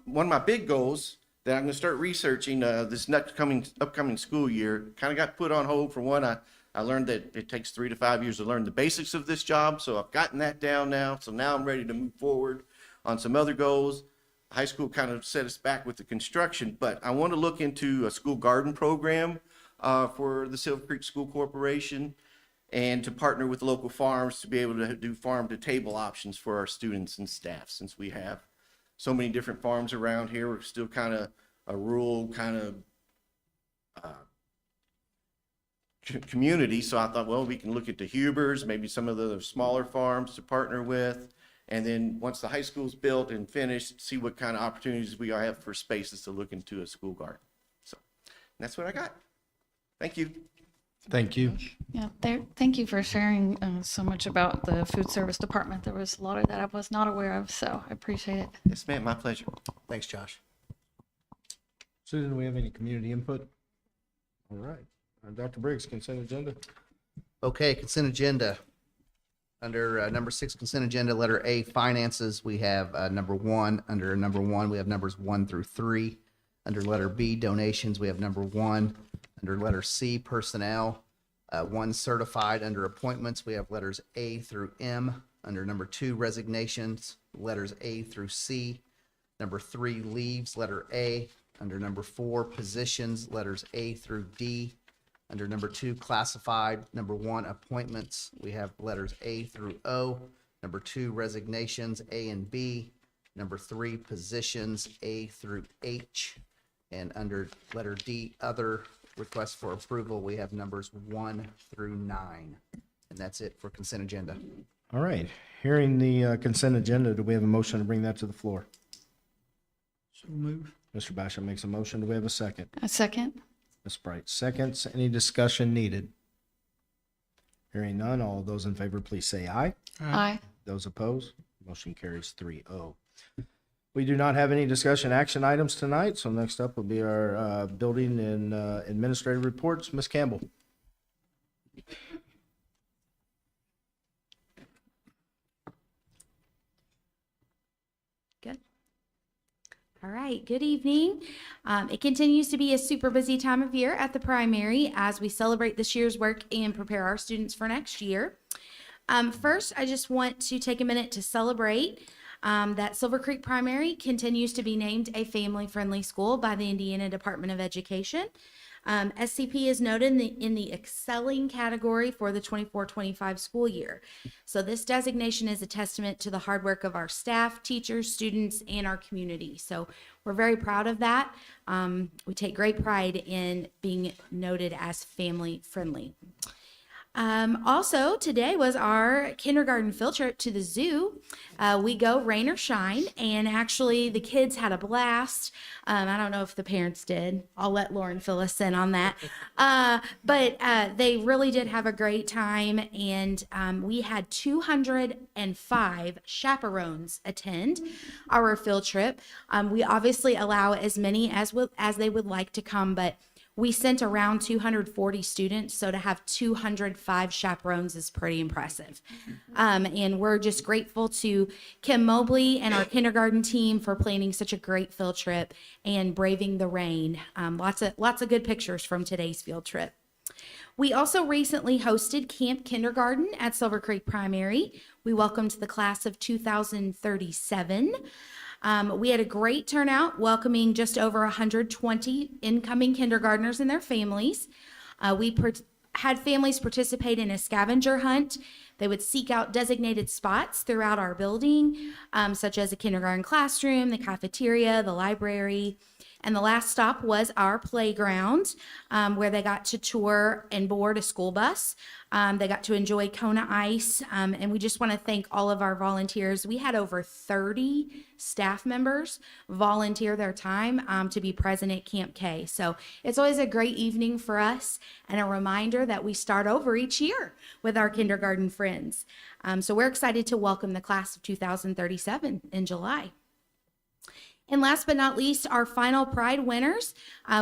one of my big goals that I'm going to start researching this upcoming school year, kind of got put on hold for one. I learned that it takes 3 to 5 years to learn the basics of this job, so I've gotten that down now. So now I'm ready to move forward on some other goals. High school kind of set us back with the construction, but I want to look into a school garden program for the Silver Creek School Corporation, and to partner with local farms to be able to do farm-to-table options for our students and staff. Since we have so many different farms around here, we're still kind of a rural kind of community. So I thought, well, we can look at the Hubers, maybe some of the smaller farms to partner with. And then once the high school's built and finished, see what kind of opportunities we have for spaces to look into a school garden. So that's what I got. Thank you. Thank you. Yeah, thank you for sharing so much about the food service department. There was a lot of that I was not aware of, so I appreciate it. Yes, ma'am, my pleasure. Thanks, Josh. Susan, do we have any community input? All right. Dr. Briggs, consent agenda. Okay, consent agenda. Under number 6 consent agenda, letter A, finances, we have number 1. Under number 1, we have numbers 1 through 3. Under letter B, donations, we have number 1. Under letter C, personnel, 1 certified. Under appointments, we have letters A through M. Under number 2, resignations, letters A through C. Number 3, leaves, letter A. Under number 4, positions, letters A through D. Under number 2, classified. Number 1, appointments, we have letters A through O. Number 2, resignations, A and B. Number 3, positions, A through H. And under letter D, other requests for approval, we have numbers 1 through 9. And that's it for consent agenda. All right. Hearing the consent agenda, do we have a motion to bring that to the floor? So move. Mr. Basham makes a motion. Do we have a second? A second. Ms. Bright seconds. Any discussion needed? Hearing none, all of those in favor, please say aye. Aye. Those opposed, motion carries 3-0. We do not have any discussion action items tonight, so next up will be our building and administrative reports. Ms. Campbell. Good. All right, good evening. It continues to be a super busy time of year at the primary as we celebrate this year's work and prepare our students for next year. First, I just want to take a minute to celebrate that Silver Creek Primary continues to be named a family-friendly school by the Indiana Department of Education. SCP is noted in the excelling category for the 24-25 school year. So this designation is a testament to the hard work of our staff, teachers, students, and our community. So we're very proud of that. We take great pride in being noted as family-friendly. Also, today was our kindergarten field trip to the zoo. We go rain or shine, and actually the kids had a blast. I don't know if the parents did. I'll let Lauren fill us in on that. But they really did have a great time, and we had 205 chaperones attend our field trip. We obviously allow as many as they would like to come, but we sent around 240 students, so to have 205 chaperones is pretty impressive. And we're just grateful to Kim Mobley and our kindergarten team for planning such a great field trip and braving the rain. Lots of good pictures from today's field trip. We also recently hosted Camp Kindergarten at Silver Creek Primary. We welcomed the class of 2037. We had a great turnout, welcoming just over 120 incoming kindergartners and their families. We had families participate in a scavenger hunt. They would seek out designated spots throughout our building, such as a kindergarten classroom, the cafeteria, the library. And the last stop was our playground, where they got to tour and board a school bus. They got to enjoy Kona Ice, and we just want to thank all of our volunteers. We had over 30 staff members volunteer their time to be present at Camp K. So it's always a great evening for us and a reminder that we start over each year with our kindergarten friends. So we're excited to welcome the class of 2037 in July. And last but not least, our final Pride winners,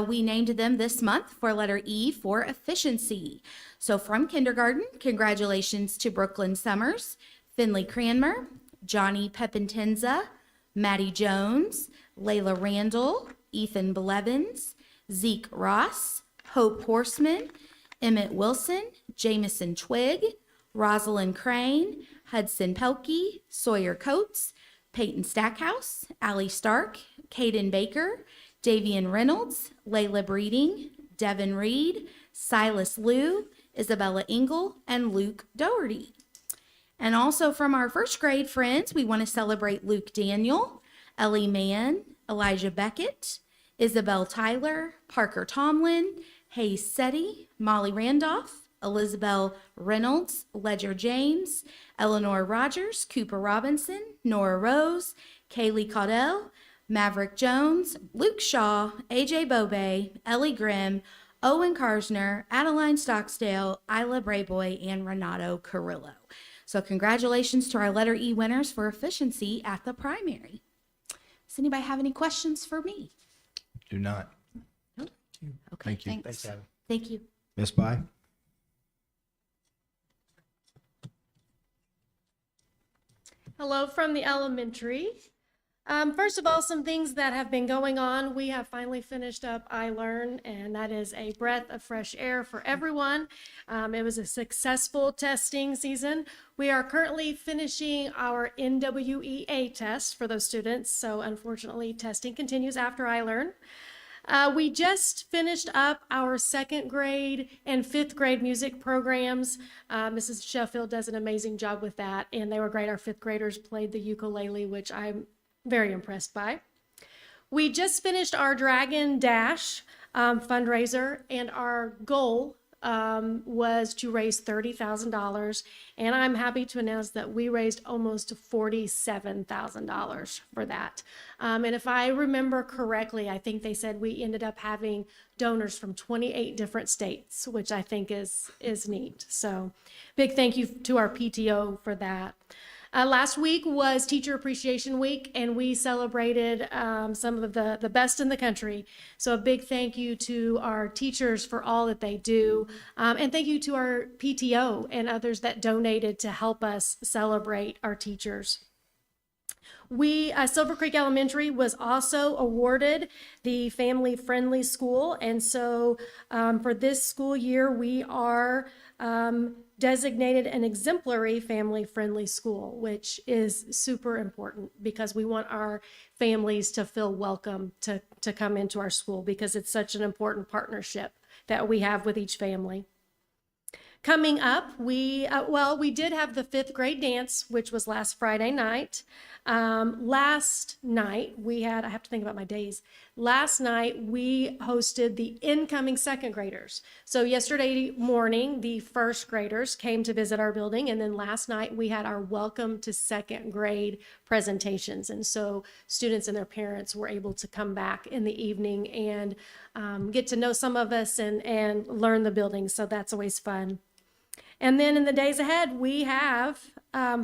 we named them this month for letter E for efficiency. So from kindergarten, congratulations to Brooklyn Summers, Finley Cranmer, Johnny Pepintenza, Maddie Jones, Layla Randall, Ethan Blevins, Zeke Ross, Hope Horseman, Emmett Wilson, Jamison Twig, Rosalind Crane, Hudson Pelkey, Sawyer Coates, Peyton Stackhouse, Allie Stark, Caden Baker, Davian Reynolds, Layla Breeding, Devin Reed, Silas Liu, Isabella Engel, and Luke Doherty. And also from our first grade friends, we want to celebrate Luke Daniel, Ellie Mann, Elijah Beckett, Isabel Tyler, Parker Tomlin, Hayes Setti, Molly Randolph, Elizabeth Reynolds, Ledger James, Eleanor Rogers, Cooper Robinson, Nora Rose, Kaylee Caudell, Maverick Jones, Luke Shaw, AJ Bobe, Ellie Grimm, Owen Karsner, Adeline Stocksdale, Isla Brayboy, and Renato Carrillo. So congratulations to our letter E winners for efficiency at the primary. Does anybody have any questions for me? Do not. Nope. Okay, Thank you. thanks. Thank you. Ms. Bai? Hello from the elementary. First of all, some things that have been going on. We have finally finished up iLearn, and that is a breath of fresh air for everyone. It was a successful testing season. We are currently finishing our NWEA test for those students, so unfortunately, testing continues after iLearn. We just finished up our second grade and fifth grade music programs. Mrs. Sheffield does an amazing job with that, and they were great. Our fifth graders played the ukulele, which I'm very impressed by. We just finished our Dragon Dash fundraiser, and our goal was to raise $30,000, and I'm happy to announce that we raised almost $47,000 for that. And if I remember correctly, I think they said we ended up having donors from 28 different states, which I think is neat. So big thank you to our PTO for that. Last week was Teacher Appreciation Week, and we celebrated some of the best in the country. So a big thank you to our teachers for all that they do. And thank you to our PTO and others that donated to help us celebrate our teachers. Silver Creek Elementary was also awarded the Family Friendly School. And so for this school year, we are designated an exemplary family-friendly school, which is super important because we want our families to feel welcome to come into our school because it's such an important partnership that we have with each family. Coming up, we did have the fifth grade dance, which was last Friday night. Last night, I have to think about my days. Last night, we hosted the incoming second graders. So yesterday morning, the first graders came to visit our building. And then last night, we had our welcome to second grade presentations. And so students and their parents were able to come back in the evening and get to know some of us and learn the building. So that's always fun. And then in the days ahead, we have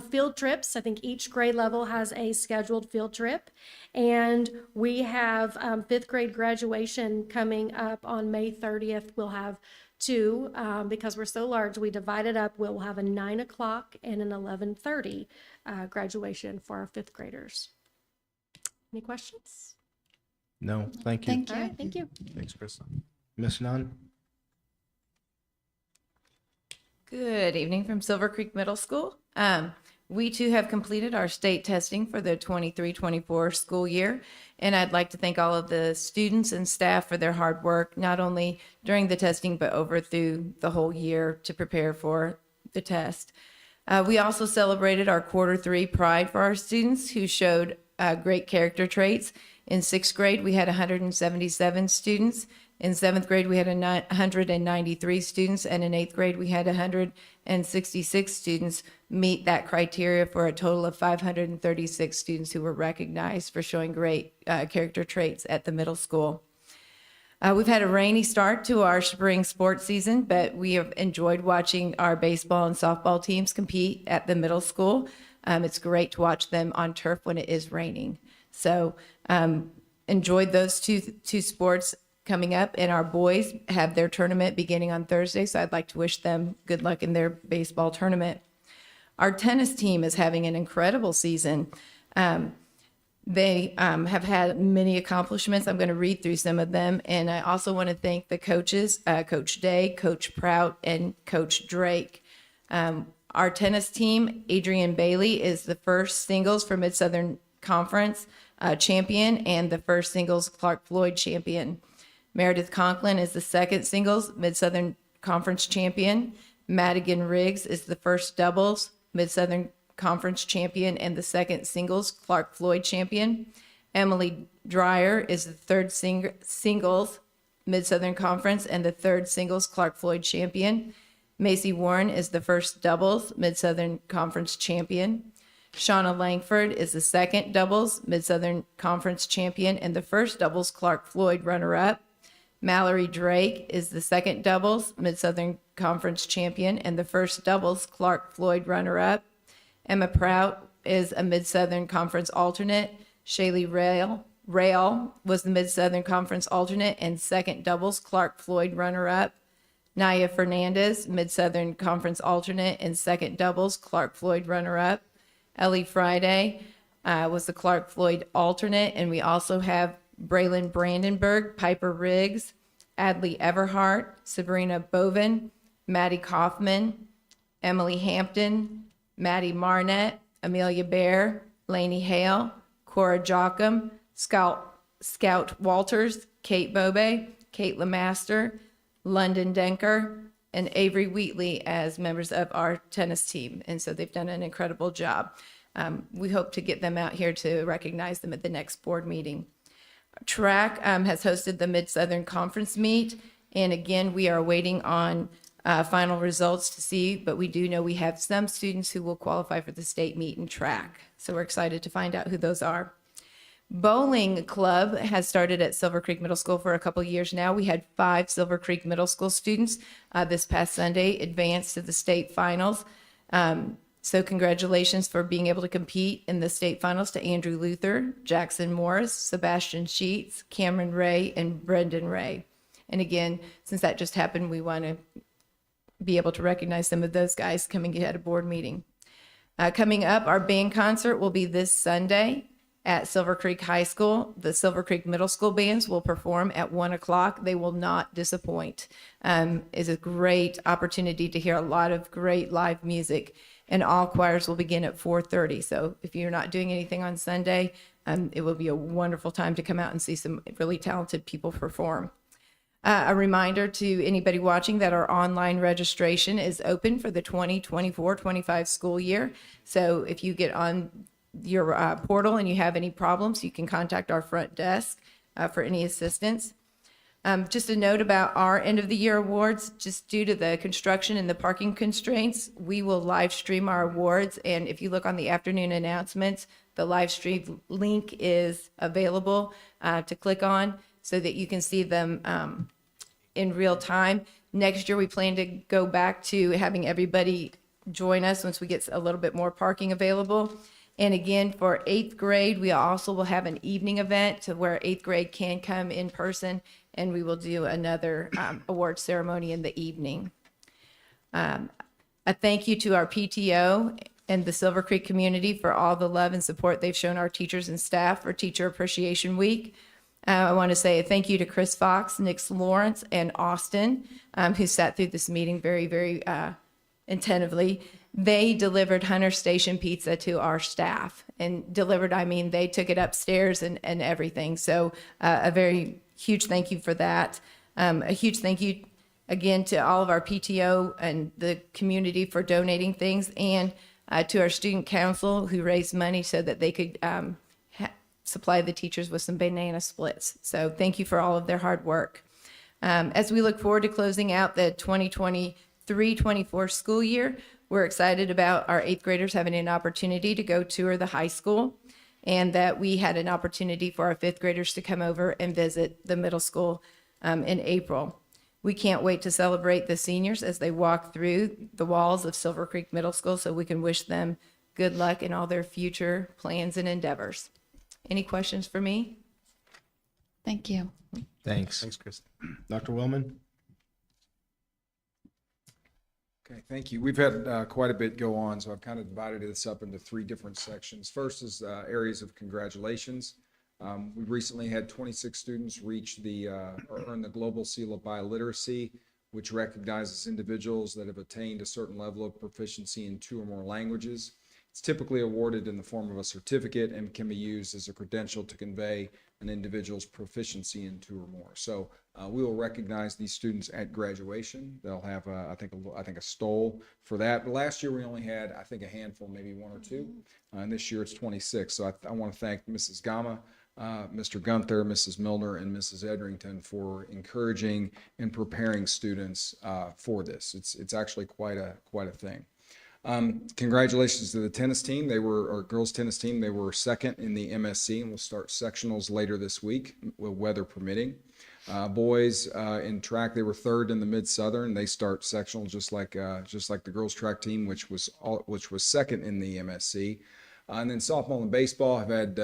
field trips. I think each grade level has a scheduled field trip. And we have fifth grade graduation coming up on May 30th. We'll have two, because we're so large, we divide it up. We'll have a 9 o'clock and an 11:30 graduation for our fifth graders. Any questions? No, thank you. All right, thank you. Thanks, Chris. Miss Nunn? Good evening from Silver Creek Middle School. We too have completed our state testing for the 23-24 school year, and I'd like to thank all of the students and staff for their hard work, not only during the testing, but over through the whole year to prepare for the test. We also celebrated our Q3 Pride for our students who showed great character traits. In sixth grade, we had 177 students. In seventh grade, we had 193 students, and in eighth grade, we had 166 students meet that criteria for a total of 536 students who were recognized for showing great character traits at the middle school. We've had a rainy start to our spring sports season, but we have enjoyed watching our baseball and softball teams compete at the middle school. It's great to watch them on turf when it is raining. So enjoyed those two sports coming up, and our boys have their tournament beginning on Thursday, so I'd like to wish them good luck in their baseball tournament. Our tennis team is having an incredible season. They have had many accomplishments. I'm going to read through some of them, and I also want to thank the coaches, Coach Day, Coach Prout, and Coach Drake. Our tennis team, Adrian Bailey, is the first singles for Mid-Southern Conference champion and the first singles Clark Floyd champion. Meredith Conklin is the second singles Mid-Southern Conference champion. Madigan Riggs is the first doubles Mid-Southern Conference champion and the second singles Clark Floyd champion. Emily Dreyer is the third singles Mid-Southern Conference and the third singles Clark Floyd champion. Macy Warren is the first doubles Mid-Southern Conference champion. Shauna Langford is the second doubles Mid-Southern Conference champion and the first doubles Clark Floyd runner-up. Mallory Drake is the second doubles Mid-Southern Conference champion and the first doubles Clark Floyd runner-up. Emma Prout is a Mid-Southern Conference alternate. Shaylee Rail was the Mid-Southern Conference alternate and second doubles Clark Floyd runner-up. Naya Fernandez, Mid-Southern Conference alternate and second doubles Clark Floyd runner-up. Ellie Friday was the Clark Floyd alternate, and we also have Braylon Brandenburg, Piper Riggs, Adley Everhart, Sabrina Bovin, Maddie Kaufman, Emily Hampton, Maddie Marnett, Amelia Bear, Lainey Hale, Cora Jocham, Scout Walters, Kate Bobe, Kate Lemaster, London Denker, and Avery Wheatley as members of our tennis team. And so they've done an incredible job. We hope to get them out here to recognize them at the next board meeting. Track has hosted the Mid-Southern Conference meet. And again, we are waiting on final results to see, but we do know we have some students who will qualify for the state meet in track. So we're excited to find out who those are. Bowling Club has started at Silver Creek Middle School for a couple of years now. We had 5 Silver Creek Middle School students this past Sunday advance to the state finals. So congratulations for being able to compete in the state finals to Andrew Luther, Jackson Morris, Sebastian Sheets, Cameron Ray, and Brendan Ray. And again, since that just happened, we want to be able to recognize some of those guys coming at a board meeting. Coming up, our band concert will be this Sunday at Silver Creek High School. The Silver Creek Middle School bands will perform at 1 o'clock. They will not disappoint. It's a great opportunity to hear a lot of great live music, and all choirs will begin at 4:30. So if you're not doing anything on Sunday, it will be a wonderful time to come out and see some really talented people perform. A reminder to anybody watching that our online registration is open for the 2024-25 school year. So if you get on your portal and you have any problems, you can contact our front desk for any assistance. Just a note about our end of the year awards, just due to the construction and the parking constraints, we will live stream our awards. And if you look on the afternoon announcements, the live stream link is available to click on so that you can see them in real time. Next year, we plan to go back to having everybody join us once we get a little bit more parking available. And again, for 8th grade, we also will have an evening event to where 8th grade can come in person, and we will do another award ceremony in the evening. A thank you to our PTO and the Silver Creek community for all the love and support they've shown our teachers and staff for Teacher Appreciation Week. I want to say a thank you to Chris Fox, Nick Lawrence, and Austin, who sat through this meeting very, very attentively. They delivered Hunter Station pizza to our staff, and delivered, I mean, they took it upstairs and everything. So a very huge thank you for that. A huge thank you again to all of our PTO and the community for donating things, and to our student council who raised money so that they could supply the teachers with some banana splits. So thank you for all of their hard work. As we look forward to closing out the 2023-24 school year, we're excited about our 8th graders having an opportunity to go tour the high school, and that we had an opportunity for our 5th graders to come over and visit the middle school in April. We can't wait to celebrate the seniors as they walk through the walls of Silver Creek Middle School, so we can wish them good luck in all their future plans and endeavors. Any questions for me? Thank you. Thanks. Thanks, Chris. Dr. Wellman? Okay, thank you. We've had quite a bit go on, so I've kind of divided this up into 3 different sections. First is areas of congratulations. We recently had 26 students reach or earn the Global Seal of Biliteracy, which recognizes individuals that have attained a certain level of proficiency in 2 or more languages. It's typically awarded in the form of a certificate and can be used as a credential to convey an individual's proficiency in 2 or more. So we will recognize these students at graduation. They'll have, I think a stole for that. But last year we only had, I think, a handful, maybe 1 or 2. And this year it's 26. So I want to thank Mrs. Gama, Mr. Gunther, Mrs. Milner, and Mrs. Edrington for encouraging and preparing students for this. It's actually quite a thing. Congratulations to the tennis team. Our girls tennis team. They were second in the MSC, and we'll start sectionals later this week, weather permitting. Boys in track, they were third in the Mid-Southern. They start sectional just like the girls track team, which was second in the MSC. And then softball and baseball have had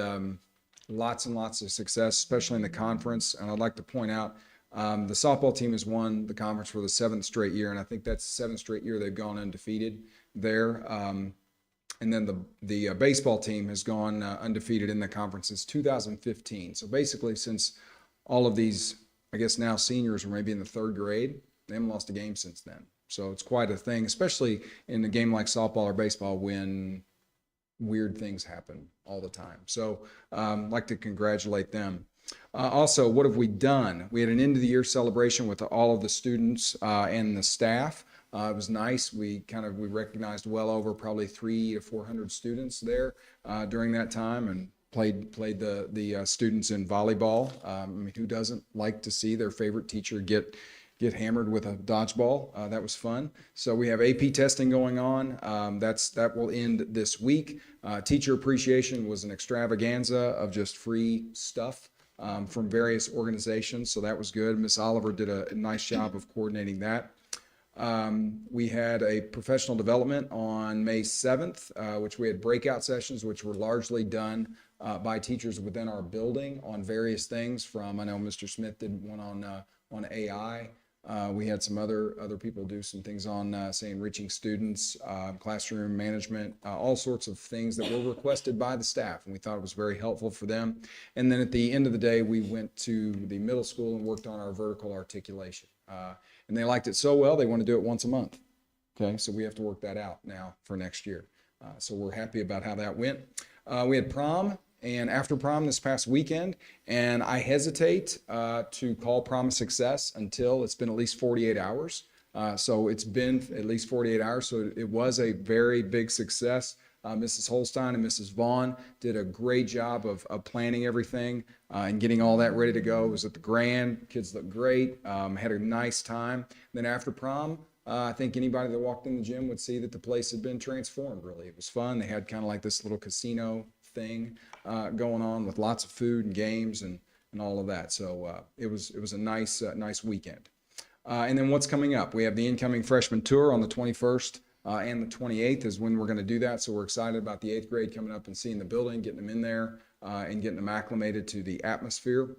lots and lots of success, especially in the conference. And I'd like to point out the softball team has won the conference for the 7th straight year, and I think that's the 7th straight year they've gone undefeated there. And then the baseball team has gone undefeated in the conference since 2015. So basically, since all of these, I guess now seniors are maybe in the 3rd grade, they haven't lost a game since then. So it's quite a thing, especially in a game like softball or baseball when weird things happen all the time. So I'd like to congratulate them. Also, what have we done? We had an end of the year celebration with all of the students and the staff. It was nice. We recognized well over probably 300 to 400 students there during that time, and played the students in volleyball. I mean, who doesn't like to see their favorite teacher get hammered with a dodgeball? That was fun. So we have AP testing going on. That will end this week. Teacher appreciation was an extravaganza of just free stuff from various organizations. So that was good. Miss Oliver did a nice job of coordinating that. We had a professional development on May 7th, which we had breakout sessions, which were largely done by teachers within our building on various things from, I know Mr. Smith did one on AI. We had some other people do some things on, say, enriching students, classroom management, all sorts of things that were requested by the staff, and we thought it was very helpful for them. And then at the end of the day, we went to the middle school and worked on our vertical articulation. And they liked it so well, they want to do it once a month. Okay, so we have to work that out now for next year. So we're happy about how that went. We had prom and after prom this past weekend, and I hesitate to call prom a success until it's been at least 48 hours. So it's been at least 48 hours, so it was a very big success. Mrs. Holstein and Mrs. Vaughn did a great job of planning everything and getting all that ready to go. It was at the Grand. Kids looked great, had a nice time. Then after prom, I think anybody that walked in the gym would see that the place had been transformed, really. It was fun. They had kind of like this little casino thing going on with lots of food and games and all of that. So it was a nice weekend. And then what's coming up? We have the incoming freshman tour on the 21st. And the 28th is when we're going to do that. So we're excited about the 8th grade coming up and seeing the building, getting them in there, and getting them acclimated to the atmosphere.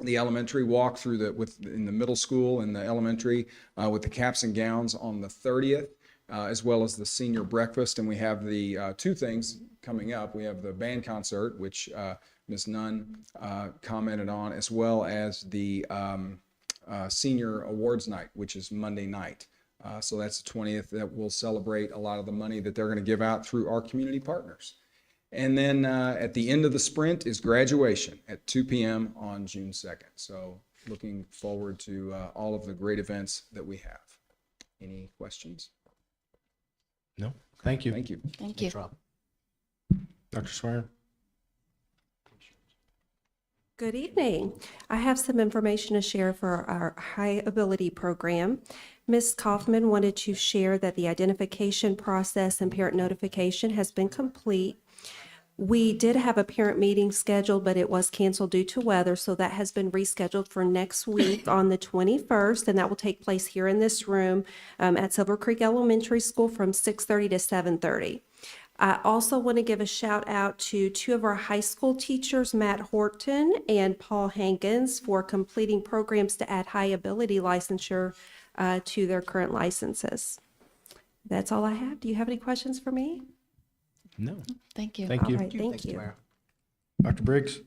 The elementary walk through in the middle school and the elementary with the caps and gowns on the 30th, as well as the senior breakfast. And we have the 2 things coming up. We have the band concert, which Ms. Nunn commented on, as well as the senior awards night, which is Monday night. So that's the 20th. That will celebrate a lot of the money that they're going to give out through our community partners. And then at the end of the sprint is graduation at 2 p.m. on June 2nd. So looking forward to all of the great events that we have. Any questions? No. Thank you. Thank you. Dr. Swear. Good evening. I have some information to share for our High Ability program. Ms. Kaufman wanted to share that the identification process and parent notification has been complete. We did have a parent meeting scheduled, but it was canceled due to weather, so that has been rescheduled for next week on the 21st, and that will take place here in this room at Silver Creek Elementary School from 6:30 to 7:30. I also want to give a shout out to two of our high school teachers, Matt Horton and Paul Hankins, for completing programs to add high ability licensure to their current licenses. That's all I have. Do you have any questions for me? No. Thank you. Thank you. All right, thank Thanks, you. Tamara. Dr. Briggs?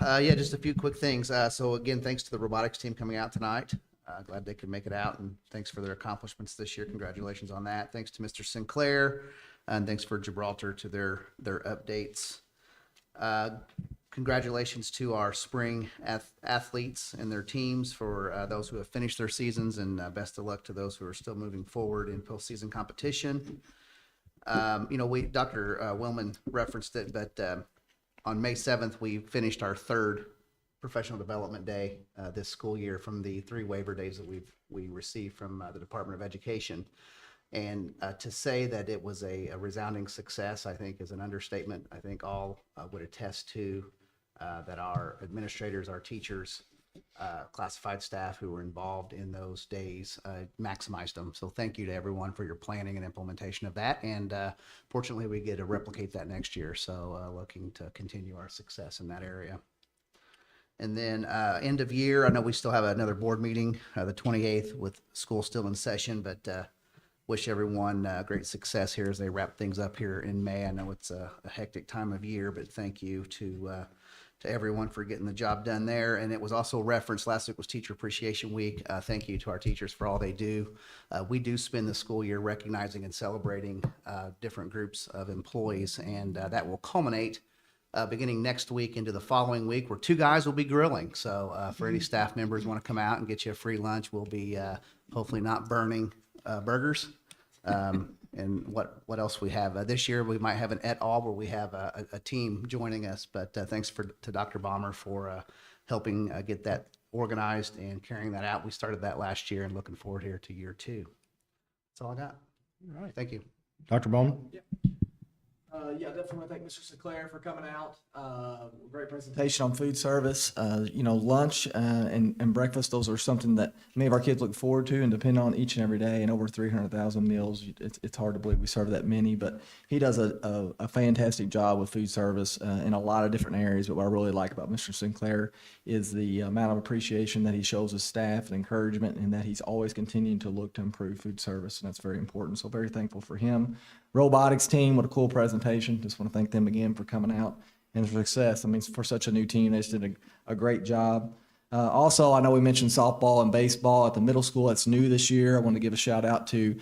Yeah, just a few quick things. So again, thanks to the robotics team coming out tonight. Glad they could make it out, and thanks for their accomplishments this year. Congratulations on that. Thanks to Mr. Sinclair, and thanks for Gibraltar to their updates. Congratulations to our spring athletes and their teams for those who have finished their seasons, and best of luck to those who are still moving forward in postseason competition. Dr. Willman referenced it, but on May 7th, we finished our third professional development day this school year from the 3 waiver days that we received from the Department of Education. And to say that it was a resounding success, I think, is an understatement. I think all would attest to that our administrators, our teachers, classified staff who were involved in those days maximized them. So thank you to everyone for your planning and implementation of that. And fortunately, we get to replicate that next year. So looking to continue our success in that area. And then end of year, I know we still have another board meeting, the 28th, with school still in session, but wish everyone great success here as they wrap things up here in May. I know it's a hectic time of year, but thank you to everyone for getting the job done there. And it was also referenced, last week was Teacher Appreciation Week. Thank you to our teachers for all they do. We do spend the school year recognizing and celebrating different groups of employees, and that will culminate beginning next week into the following week, where 2 guys will be grilling. So for any staff members want to come out and get you a free lunch, we'll be hopefully not burning burgers. And what else we have this year? We might have an et al where we have a team joining us. But thanks to Dr. Balmer for helping get that organized and carrying that out. We started that last year and looking forward here to year 2. That's all I got. All right. Thank you. Dr. Bowman? Definitely want to thank Mr. Sinclair for coming out. Great presentation on food service. Lunch and breakfast, those are something that many of our kids look forward to and depend on each and every day. And over 300,000 meals, it's hard to believe we serve that many, but he does a fantastic job with food service in a lot of different areas. But what I really like about Mr. Sinclair is the amount of appreciation that he shows his staff and encouragement, and that he's always continuing to look to improve food service, and that's very important. So very thankful for him. Robotics team, what a cool presentation. Just want to thank them again for coming out and for success. I mean, for such a new team, they just did a great job. Also, I know we mentioned softball and baseball at the middle school. That's new this year. I want to give a shout out to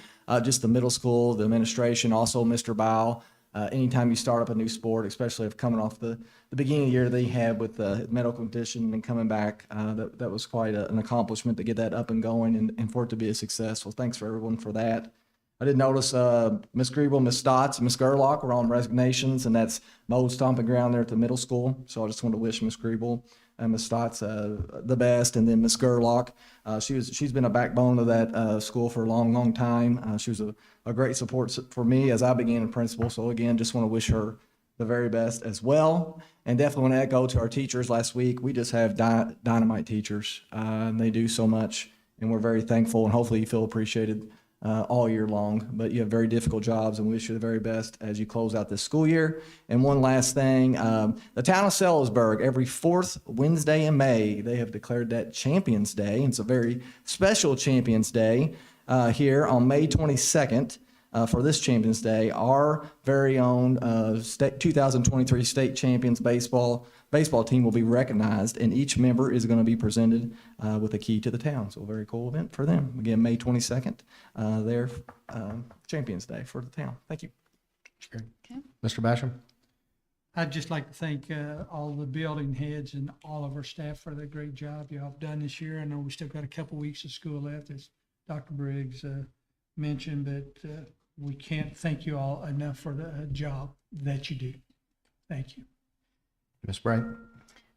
just the middle school, the administration, also Mr. Bow. Anytime you start up a new sport, especially if coming off the beginning of the year they had with the medical condition and coming back, that was quite an accomplishment to get that up and going and for it to be a success. So thanks for everyone for that. I did notice Ms. Griebel, Ms. Stotts, and Ms. Gerlach were on resignations, and that's Mold Stomping Ground there at the middle school. So I just want to wish Ms. Griebel and Ms. Stotts the best, and then Ms. Gerlach. She's been a backbone of that school for a long, long time. She was a great support for me as I began in principal. So again, just want to wish her the very best as well. And definitely want to echo to our teachers last week. We just have dynamite teachers, and they do so much, and we're very thankful, and hopefully you feel appreciated all year long. But you have very difficult jobs, and we wish you the very best as you close out this school year. And one last thing, the town of Sellersburg, every 4th Wednesday in May, they have declared that Champions Day. And it's a very special Champions Day here on May 22nd. For this Champions Day, our very own 2023 state champions baseball team will be recognized, and each member is going to be presented with a key to the town. So a very cool event for them. Again, May 22nd, their Champions Day for the town. Thank you. Okay. Mr. Basham? I'd just like to thank all the building heads and all of our staff for the great job you all have done this year. I know we still got a couple weeks of school left, as Dr. Briggs mentioned, but we can't thank you all enough for the job that you do. Thank you. Ms. Bright?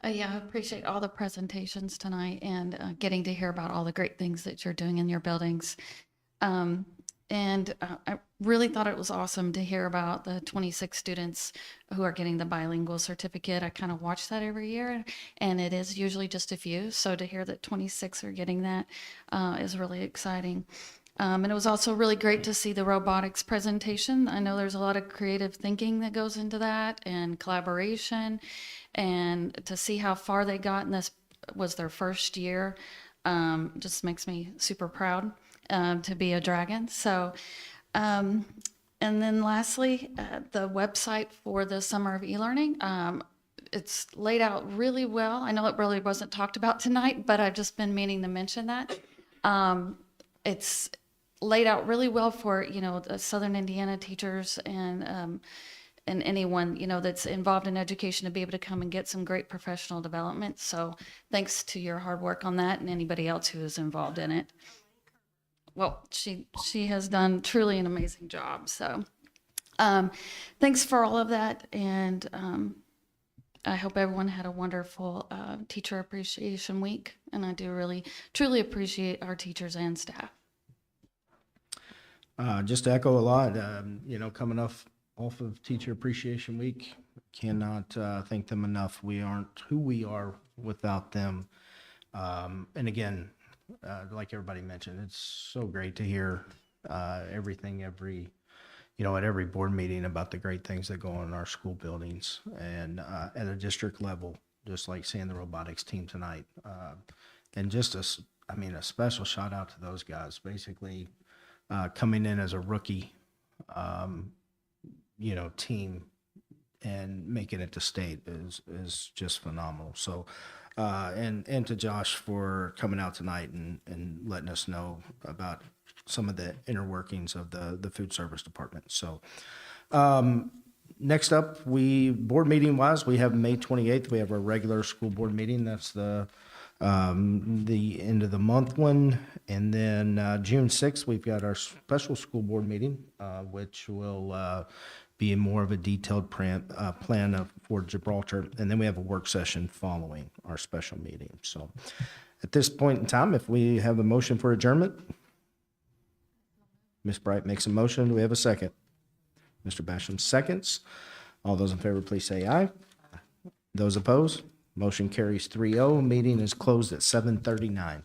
I appreciate all the presentations tonight and getting to hear about all the great things that you're doing in your buildings. I really thought it was awesome to hear about the 26 students who are getting the bilingual certificate. I kind of watch that every year, and it is usually just a few. So to hear that 26 are getting that is really exciting. And it was also really great to see the robotics presentation. I know there's a lot of creative thinking that goes into that and collaboration, and to see how far they got, and this was their first year, just makes me super proud to be a dragon. So, and then lastly, the website for the Summer of E-Learning. It's laid out really well. I know it really wasn't talked about tonight, but I've just been meaning to mention that. It's laid out really well for, the Southern Indiana teachers and anyone, that's involved in education to be able to come and get some great professional development. So thanks to your hard work on that and anybody else who is involved in it. Well, she has done truly an amazing job. So thanks for all of that. And I hope everyone had a wonderful Teacher Appreciation Week. And I do really, truly appreciate our teachers and staff. Just to echo a lot, coming off of Teacher Appreciation Week, cannot thank them enough. We aren't who we are without them. And again, like everybody mentioned, it's so great to hear everything at every board meeting about the great things that go on in our school buildings and at a district level, just like seeing the robotics team tonight. And just a special shout out to those guys. Basically, coming in as a rookie, team and making it to state is just phenomenal. So, and to Josh for coming out tonight and letting us know about some of the inner workings of the food service department. So, next up, board meeting wise, we have May 28th. We have our regular school board meeting. That's the end of the month one. And then June 6th, we've got our special school board meeting, which will be more of a detailed plan for Gibraltar. And then we have a work session following our special meeting. So at this point in time, if we have a motion for adjournment, Ms. Bright makes a motion. Do we have a second? Mr. Basham seconds. All those in favor, please say aye. Those opposed? Motion carries 3-0. Meeting is closed at 7:39.